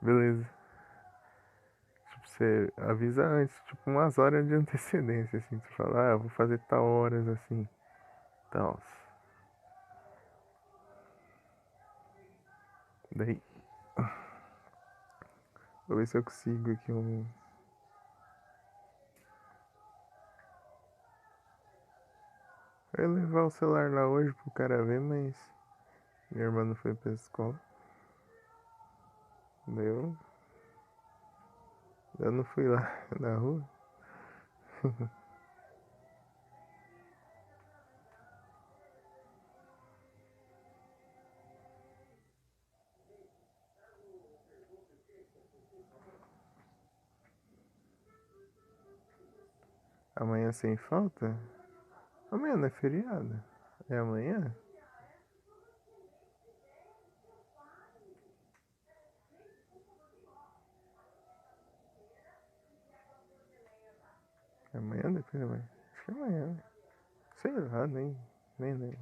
Beleza. Tipo, você avisa antes, tipo, umas horas de antecedência, assim. Você fala, eu vou fazer tal horas, assim, tal. Daí, vou ver se eu consigo aqui Eu ia levar o celular lá hoje pro cara ver, mas minha irmã não foi pra escola. Daí eu não fui lá na rua. Amanhã sem falta? Amanhã não é feriado? É amanhã? É amanhã depois amanhã? Acho que é amanhã, né? Sei lá, nem lembro.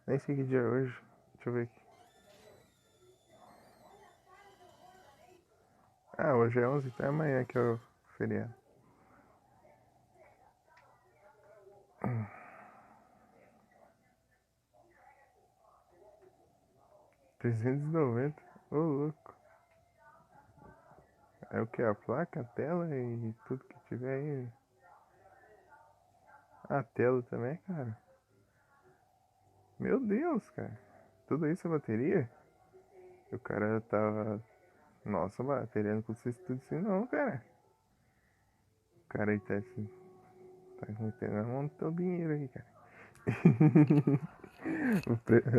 Nem sei que dia é hoje. Deixa eu ver aqui. Ah, hoje é 11, então é amanhã que é o feriado. 390? Ô, louco. É o que? A placa, a tela e tudo que tiver aí. A tela também, cara. Meu Deus, cara. Tudo isso é bateria? O cara tava. Nossa, a bateria não custa isso tudo assim não, cara. O cara aí tá metendo a mão no teu dinheiro aí, cara.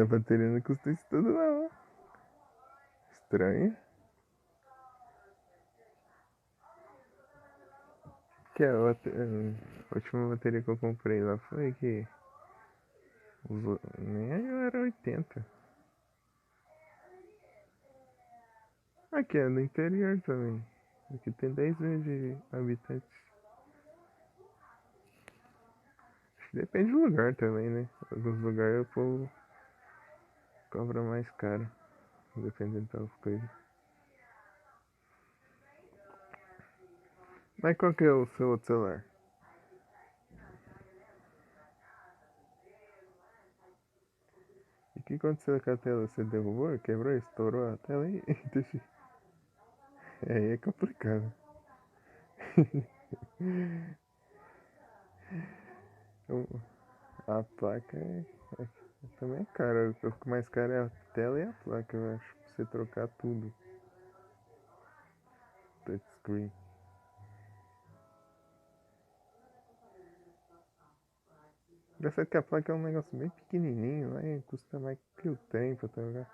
A bateria não custa isso tudo não. Estranho. Que a última bateria que eu comprei lá foi que nem era 80. Aqui é no interior também. Aqui tem 10 milhões de habitantes. Acho que depende do lugar também, né? Alguns lugares o povo cobra mais caro, dependendo da coisa. Mas qual que é o seu outro celular? E o que aconteceu com a tela? Você derrubou, quebrou, estourou a tela aí? Aí é complicado. A placa também é cara. O que mais caro é a tela e a placa, eu acho. Pra você trocar tudo. Touchscreen. Engraçado que a placa é um negócio bem pequenininho, né? Custa mais que o trem pra trocar.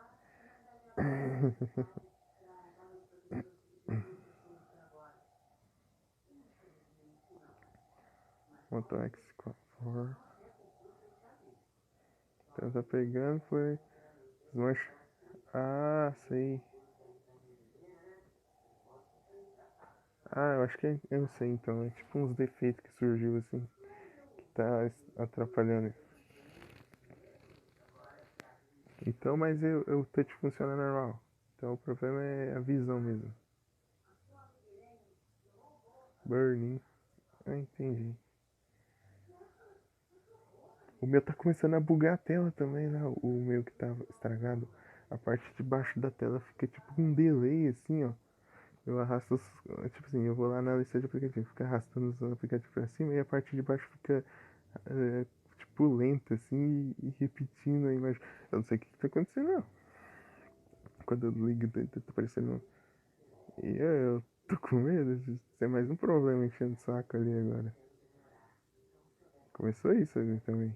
Moto X4. Então tá pegando, foi. Desmancha. Ah, sei. Ah, eu acho que eu sei então. É tipo uns defeitos que surgiu assim. Que tá atrapalhando. Então, mas o touch funciona normal. Então o problema é a visão mesmo. Burning. Ah, entendi. O meu tá começando a bugar a tela também, né? O meu que tá estragado. A parte de baixo da tela fica tipo um delay assim, ó. Eu arrasto tipo assim, eu vou lá na lista de aplicativo, fica arrastando os aplicativos pra cima e a parte de baixo fica é, tipo lenta assim e repetindo a imagem. Eu não sei o que tá acontecendo não. Quando eu ligo, tá parecendo. E eu tô com medo de ser mais um problema enchendo o saco ali agora. Começou isso ali também.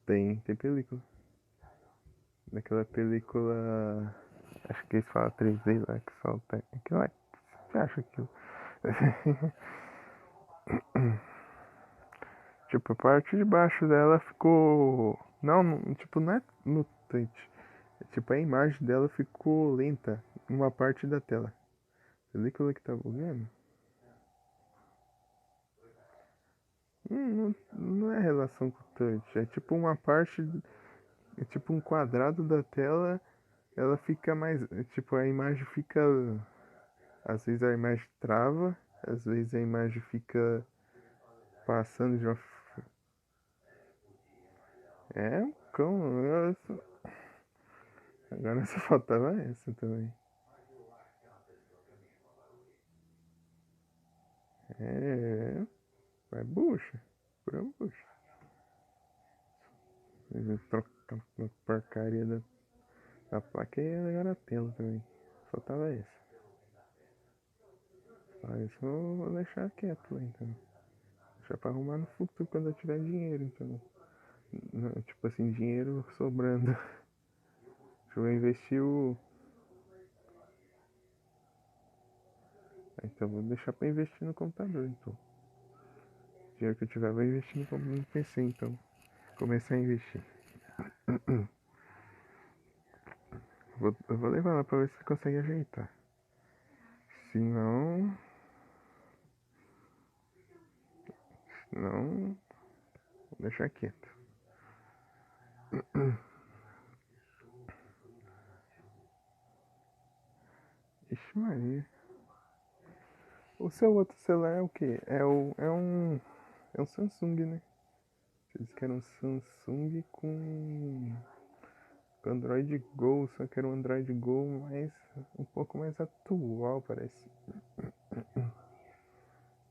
Tem película. Daquela película. Acho que eles falam 3D lá que solta. Aquilo lá. Você acha aquilo? Tipo, a parte de baixo dela ficou. Não, tipo, não é no touch. É, tipo, a imagem dela ficou lenta. Uma parte da tela. Película que tá bugando? Não é relação com o touch. É tipo uma parte. É tipo um quadrado da tela. Ela fica mais. Tipo, a imagem fica. Às vezes a imagem trava. Às vezes a imagem fica passando de uma. É um cão. Agora só faltava essa também. É. É bucha. Pura bucha. Trocar a porcaria da placa e agora a tela também. Faltava essa. Ah, isso eu vou deixar quieto lá então. Deixar pra arrumar no futuro quando eu tiver dinheiro, então. Não, tipo assim, dinheiro sobrando. Deixa eu investir o. Então vou deixar pra investir no computador, então. O dinheiro que eu tiver vou investir no PC, então. Começar a investir. Eu vou levar lá pra ver se consegue ajeitar. Se não. Se não. Vou deixar quieto. Ixi Maria. O seu outro celular é o quê? É um Samsung, né? Você disse que era um Samsung com Android Go, só que era um Android Go mais um pouco mais atual, parece.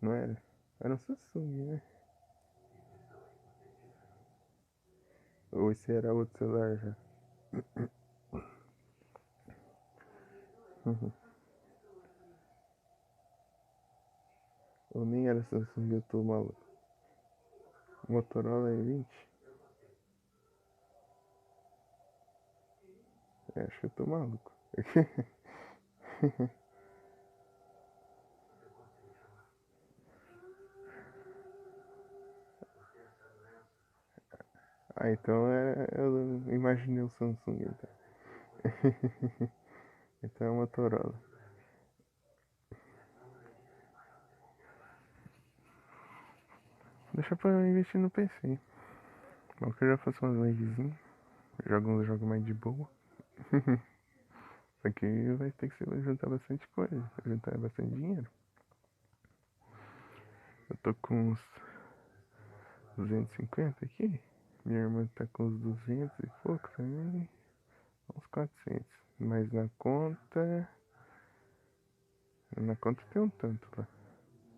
Não era? Era um Samsung, né? Ou esse era outro celular já? Ou nem era Samsung, eu tô maluco. Motorola E20? É, acho que eu tô maluco. Ah, então eu imaginei o Samsung então. Então é o Motorola. Deixa pra eu investir no PC. Bom que eu já faço umas livezinhas. Jogo uns jogos mais de boa. Só que vai ter que juntar bastante coisa. Juntar bastante dinheiro. Eu tô com uns 250 aqui. Minha irmã tá com uns 200 e pouco também. Uns 400. Mas na conta. Na conta tem um tanto lá.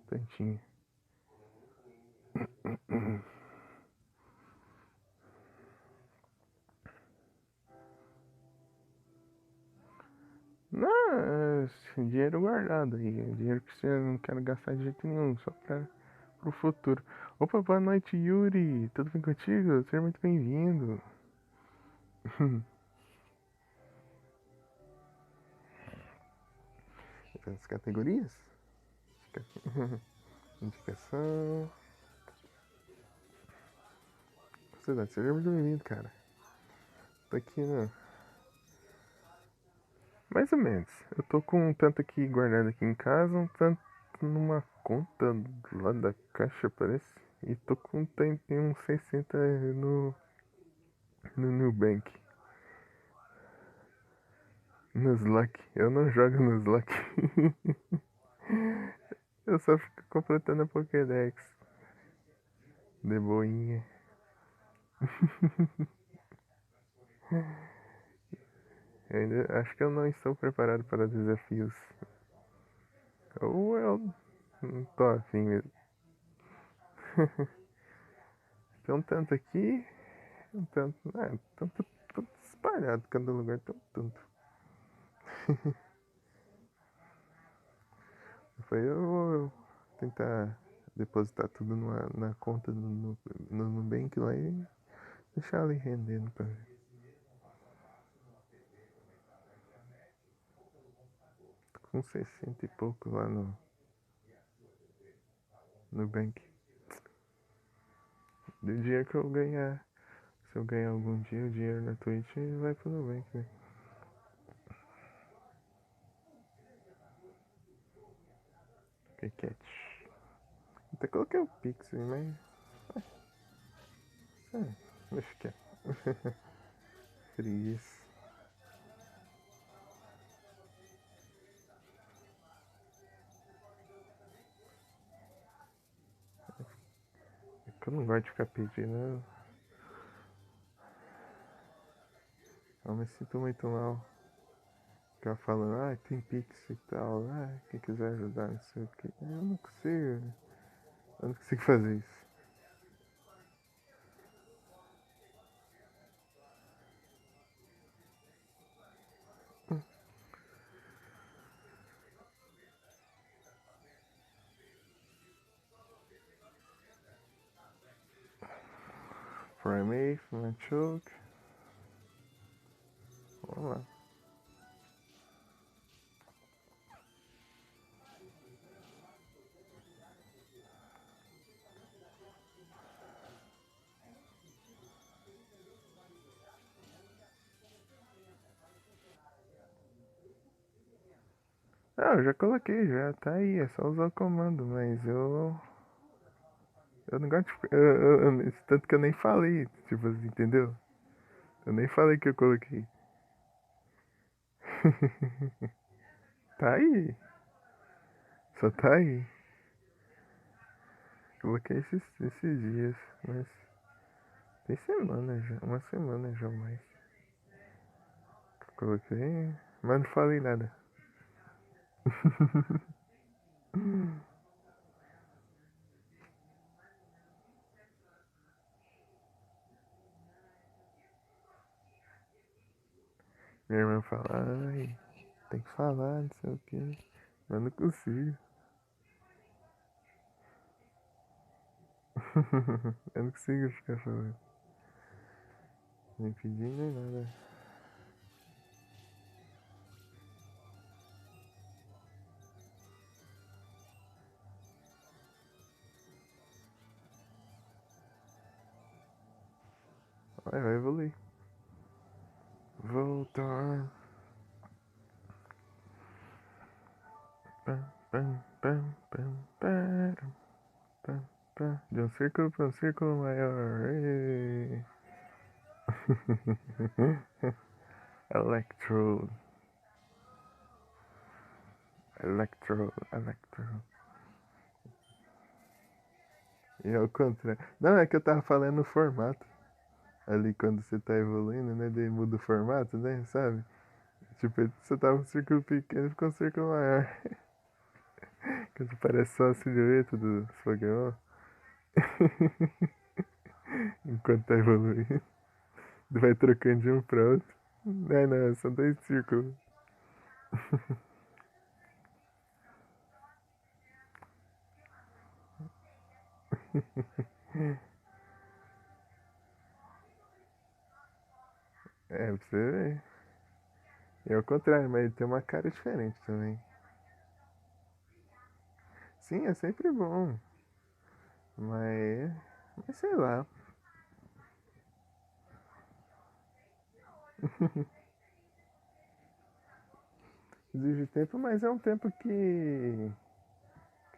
Tantinho. Não, é dinheiro guardado aí. É dinheiro que você não quer gastar de jeito nenhum. Só pro futuro. Opa, boa noite, Yuri. Tudo bem contigo? Seja muito bem-vindo. As categorias? Indicação. Sociedade, seja muito bem-vindo, cara. Tô aqui, né? Mais ou menos. Eu tô com um tanto aqui guardado aqui em casa, um tanto numa conta lá da caixa, parece. E tô com tem uns 60 no Nubank. No Slack. Eu não jogo no Slack. Eu só fico completando a Pokédex. De boinha. Eu ainda acho que eu não estou preparado para desafios. Ou eu não tô afim mesmo. Tem um tanto aqui, um tanto. Tanto espalhado, cada lugar tem um tanto. Foi eu vou tentar depositar tudo na conta no Nubank lá e deixar ali rendendo pra ver. Tô com 60 e pouco lá no Nubank. Do dia que eu ganhar, se eu ganhar algum dia o dinheiro na Twitch, vai pro Nubank, né? Cricket. Até coloquei o Pix, mas. Deixa quieto. Preguiça. É que eu não gosto de ficar pedindo. Eu me sinto muito mal. Ficar falando, tem Pix e tal, quem quiser ajudar, não sei o que. Eu não consigo fazer isso. Primate, Manchoke. Vamos lá. Eu já coloquei, já tá aí, é só usar o comando, mas eu não gosto de. Tanto que eu nem falei, tipo assim, entendeu? Eu nem falei que eu coloquei. Tá aí, só tá aí. Coloquei esses dias, mas tem semana já, uma semana já mais. Coloquei, mas não falei nada. Minha irmã fala, tem que falar, não sei o que. Mas eu não consigo. Eu não consigo ficar falando. Nem pedindo nem nada. Vai evoluir. Voltar. Pam, pam, pam, pam, pam, pam, pam. De um círculo para um círculo maior. Electrode. Electrode. E ao contrário. Não, é que eu tava falando o formato. Ali quando você tá evoluindo, né? Daí muda o formato, né? Sabe? Tipo, você tava um círculo pequeno, ficou um círculo maior. Quando parece só a silhueta do Pokémon. Enquanto tá evoluindo. Vai trocando de um pra outro. Não, são dois círculos. Pra você ver. E ao contrário, mas ele tem uma cara diferente também. Sim, é sempre bom. Mas sei lá. Exige tempo, mas é um tempo que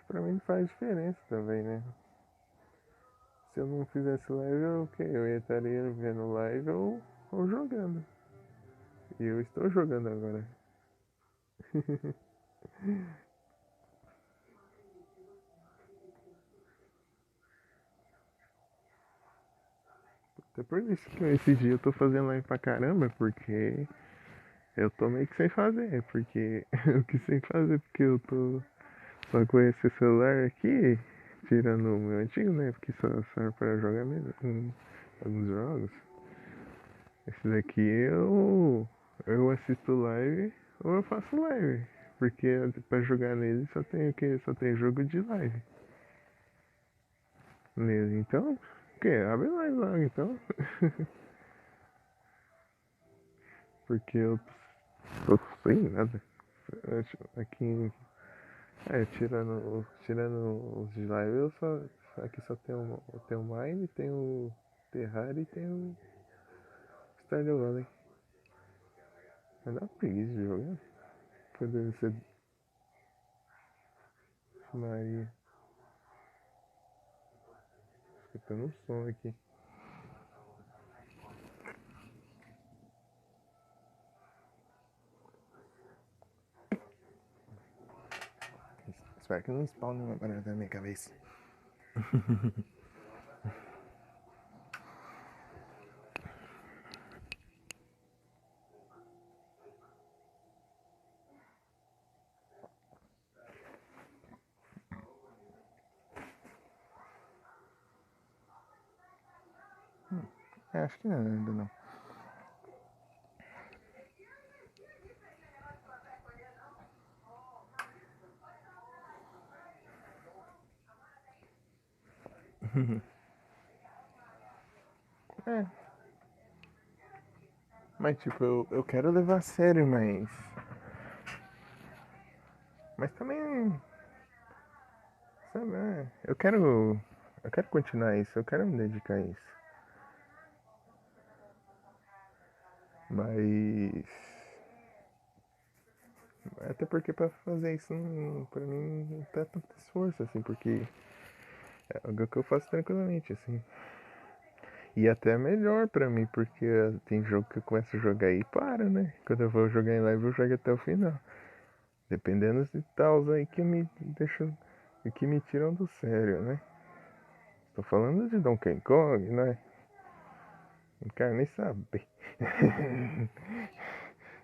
pra mim não faz diferença também, né? Se eu não fizesse live, eu ia estaria vendo live ou jogando. E eu estou jogando agora. Até por isso que esse dia eu tô fazendo live pra caramba, porque eu tô meio que sem fazer, porque eu quis sem fazer, porque eu tô só com esse celular aqui, tirando o meu antigo, né? Porque só serve pra jogar mesmo, alguns jogos. Esse daqui eu assisto live ou eu faço live. Porque pra jogar nele só tem o que? Só tem jogo de live. Nele. Então, o que? Abre live logo então. Porque eu tô sem nada. Aqui. Tirando os de live, aqui só tem o Mine, tem o Terraria e tem o Stardew Valley. Mas dá preguiça de jogar. Poderia ser Maria. Escutando um som aqui. Espero que não spawne uma barata na minha cabeça. Acho que não, ainda não. É, mas tipo, eu quero levar a sério, mas também, sabe, eu quero continuar isso, eu quero me dedicar a isso. Mas até porque pra fazer isso pra mim não tá tanto esforço, assim, porque é algo que eu faço tranquilamente, assim. E até melhor pra mim, porque tem jogo que eu começo a jogar e para, né? Quando eu vou jogar em live eu jogo até o final. Dependendo de tals aí que me deixam. E que me tiram do sério, né? Tô falando de Donkey Kong, né? Não quero nem saber.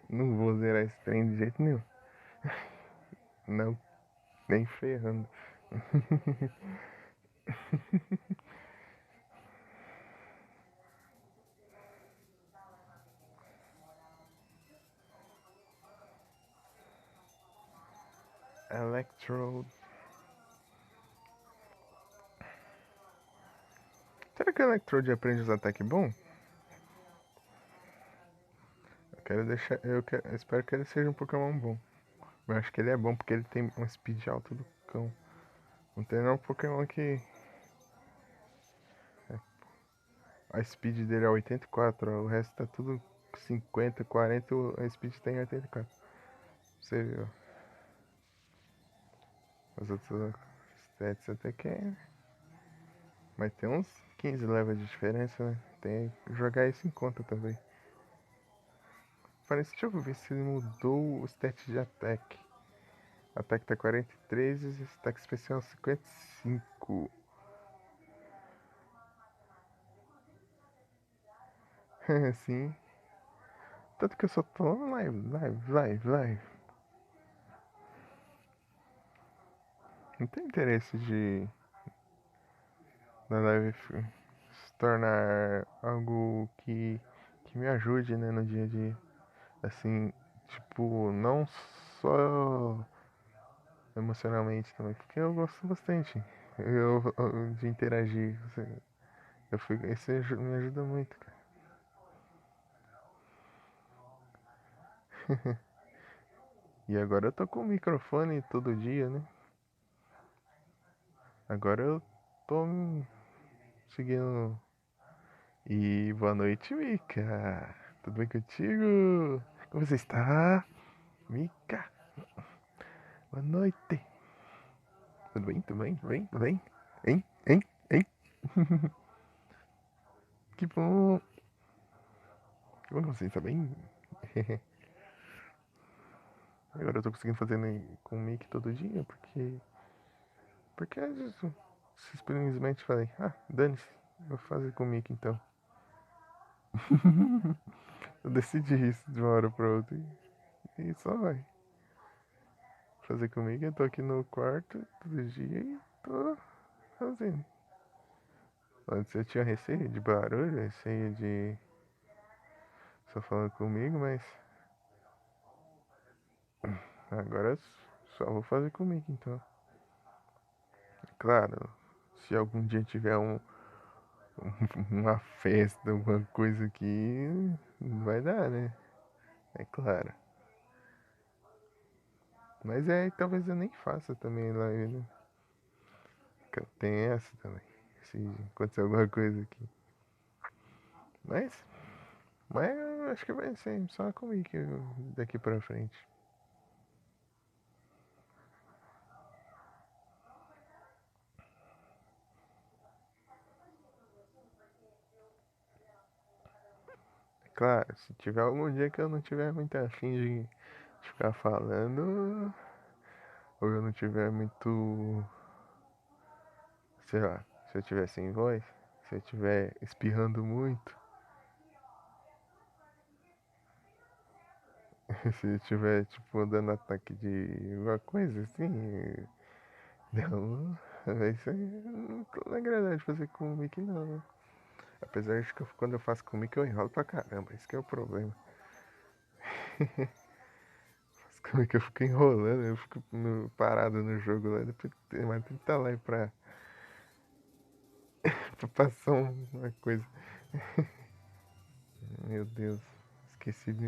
Não vou zerar esse trem de jeito nenhum. Não, nem ferrando. Electrode. Será que o Electrode aprende os ataques bom? Eu quero deixar. Eu espero que ele seja um Pokémon bom. Eu acho que ele é bom porque ele tem um speed alto do cão. Não tem nenhum Pokémon que a speed dele é 84, ó, o resto tá tudo 50, 40, a speed tem 84. Você viu? Os outros stats até que é. Mas tem uns 15 levels de diferença, né? Tem que jogar isso em conta também. Parece, deixa eu ver se ele mudou o stat de ataque. Ataque tá 43 e ataque especial 55. Sim. Tanto que eu só tô live. Não tem interesse de da live se tornar algo que me ajude, né, no dia a dia. Assim, tipo, não só emocionalmente também, porque eu gosto bastante de interagir. Isso me ajuda muito, cara. E agora eu tô com o microfone todo dia, né? Agora eu tô seguindo. E boa noite, Mika. Tudo bem contigo? Como você está? Mika, boa noite. Tudo bem? Tudo bem? Tudo bem? Tudo bem? Hein? Hein? Hein? Que bom. Que bom que você está bem. Agora eu tô conseguindo fazer com o Mickey todo dia, porque às vezes eu simplesmente falei, dane-se, vou fazer com o Mickey então. Eu decidi isso de uma hora pra outra e só vai. Fazer com o Mickey, eu tô aqui no quarto todo dia e tô fazendo. Antes eu tinha receio de barulho, receio de só falando comigo, mas agora só vou fazer comigo então. Claro, se algum dia tiver uma festa, alguma coisa aqui, vai dar, né? É claro. Mas talvez eu nem faça também live, né? Tem essa também. Se acontecer alguma coisa aqui. Mas, mas eu acho que vai ser só comigo daqui pra frente. Claro, se tiver algum dia que eu não tiver muito afim de ficar falando, ou eu não tiver muito, sei lá, se eu tiver sem voz, se eu tiver espirrando muito, se eu tiver, tipo, dando ataque de alguma coisa assim, não, vai ser não tô na verdade fazer com o Mickey não, né? Apesar de que quando eu faço comigo eu enrolo pra caramba, esse que é o problema. Faço comigo eu fico enrolando, eu fico parado no jogo lá, depois mas tem que estar lá pra passar uma coisa. Meu Deus, esqueci de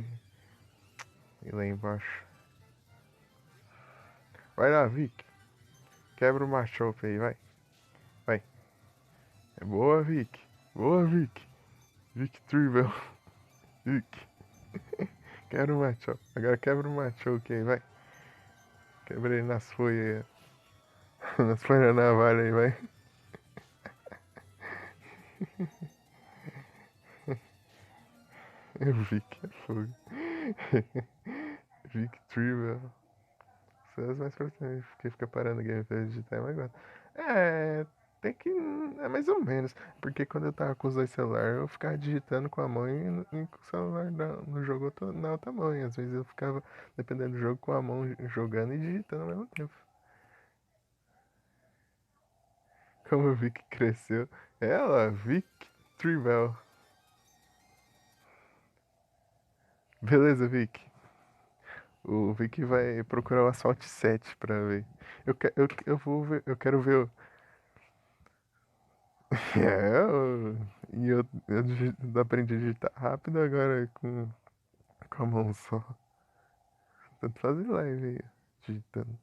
ir lá embaixo. Vai lá, Vic. Quebra o machope aí, vai. Vai. É boa, Vic. Boa, Vic. Vic Tribble. Vic. Quebra o machope. Agora quebra o machope aí, vai. Quebra ele nas folhas aí. Nas folhas da navalha aí, vai. Vic é fogo. Vic Tribble. São as mais proteínas, porque fica parando o game pra digitar, mas gosto. É, tem que. É mais ou menos. Porque quando eu tava com os dois celulares, eu ficava digitando com a mão e com o celular no jogo na outra mão. E às vezes eu ficava, dependendo do jogo, com a mão jogando e digitando ao mesmo tempo. Como eu vi que cresceu. Ela, Vic Tribal. Beleza, Vic. O Vic vai procurar o Asphalt 7 pra ver. Eu vou ver, eu quero ver eu aprendi a digitar rápido agora com a mão só. Tanto fazer live aí, digitando.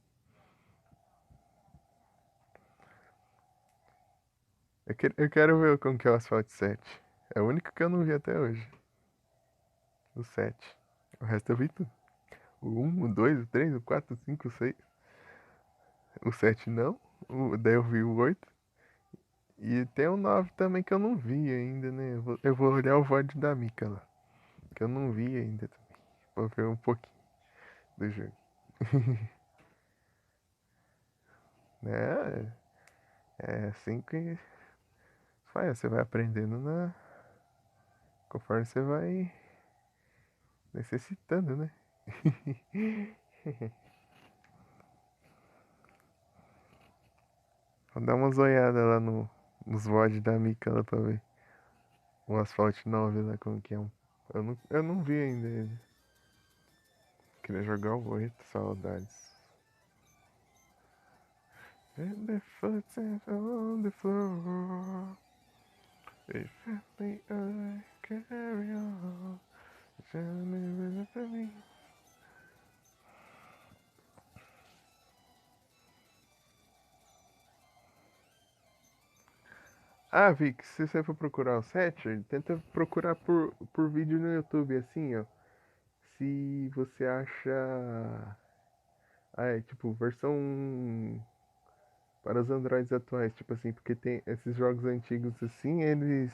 Eu quero ver como que é o Asphalt 7. É o único que eu não vi até hoje. O 7. O resto eu vi tudo. O 1, o 2, o 3, o 4, o 5, o 6. O 7 não. Daí eu vi o 8. E tem o 9 também que eu não vi ainda, né? Eu vou olhar o VOD da Mika lá. Que eu não vi ainda também. Vou ver um pouquinho do jogo. É, é assim que faz. Você vai aprendendo conforme você vai necessitando, né? Vou dar umas olhadas lá nos VOD da Mika lá pra ver. O Asphalt 9 lá, como que é. Eu não vi ainda ele. Queria jogar o 8, saudades. And the footsteps on the floor. If I carry on. Shining with me. Ah, Vic, se você for procurar o Setcher, tenta procurar por vídeo no YouTube, assim, ó. Se você acha. Ah, é tipo, versão para os Androids atuais, tipo assim, porque tem esses jogos antigos assim, eles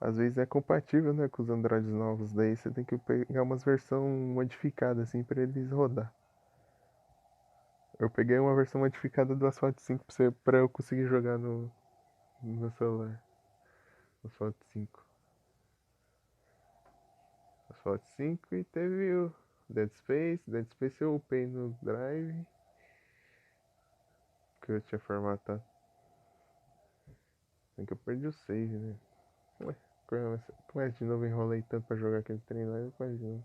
às vezes é compatível, né, com os Androids novos, daí você tem que pegar umas versão modificada assim para eles rodar. Eu peguei uma versão modificada do Asphalt 5 pra eu conseguir jogar no meu celular. Asphalt 5. Asphalt 5 e teve o Dead Space. Dead Space eu upei no Drive, que eu tinha formatado. Tem que eu perdi o save, né? Ué, começa de novo, enrolei tanto pra jogar aquele trem lá, eu começo de novo.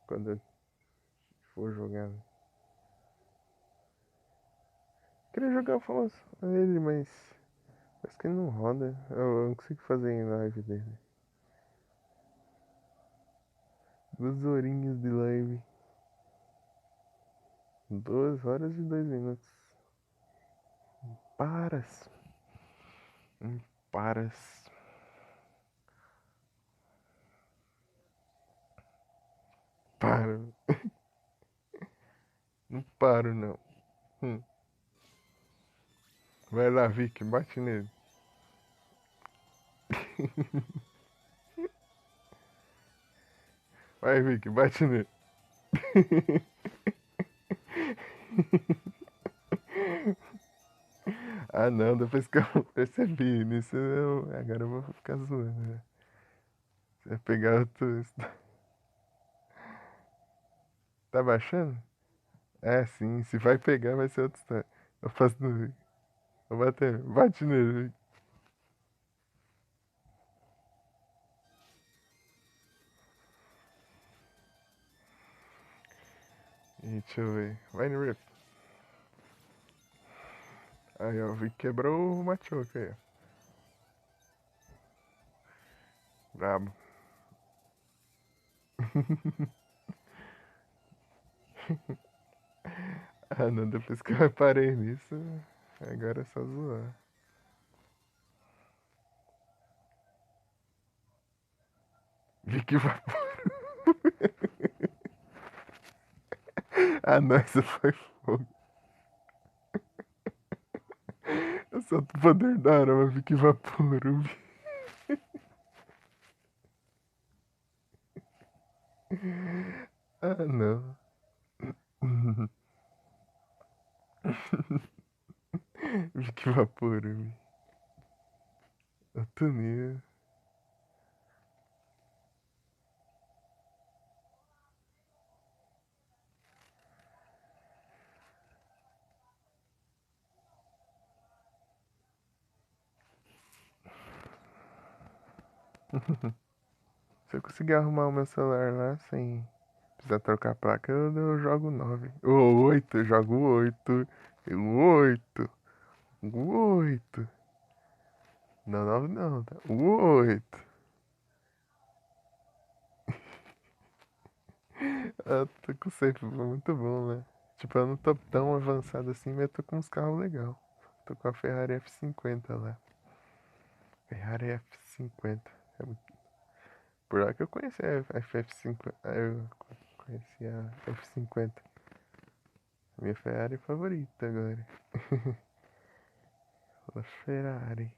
Quando eu for jogar. Queria jogar o famoso ele, mas parece que ele não roda. Eu não consigo fazer em live dele. 2 horinhas de live. 2 horas e 2 minutos. Paras. Paras. Para. Não paro, não. Hum. Vai lá, Vic, bate nele. Vai, Vic, bate nele. Ah, não, depois que eu percebi nisso, agora eu vou ficar zoando, né? Você vai pegar outro. Tá baixando? É, sim, se vai pegar vai ser outra história. Eu faço no Vic. Vou bater. Bate nele. Deixa eu ver. Vai no Rip. Aí, ó. Vi que quebrou o machoke aí, ó. Brabo. Ah, não. Depois que eu reparei nisso, agora é só zoar. Vi que vapor. Ah, não. Essa foi fogo. Eu só tô poder da arma. Vi que vapor. Ah, não. Vi que vapor. Outro nível. Se eu conseguir arrumar o meu celular lá sem precisar trocar a placa, eu jogo 9. Ou 8, eu jogo 8. O 8. O 8. Não, 9 não, tá? O 8. Eu tô com o safe muito bom, né? Tipo, eu não tô tão avançado assim, mas eu tô com uns carros legais. Tô com a Ferrari F50 lá. Ferrari F50. É muito... Por lá que eu conheci a F50. Eu conheci a F50. Minha Ferrari favorita agora. A Ferrari.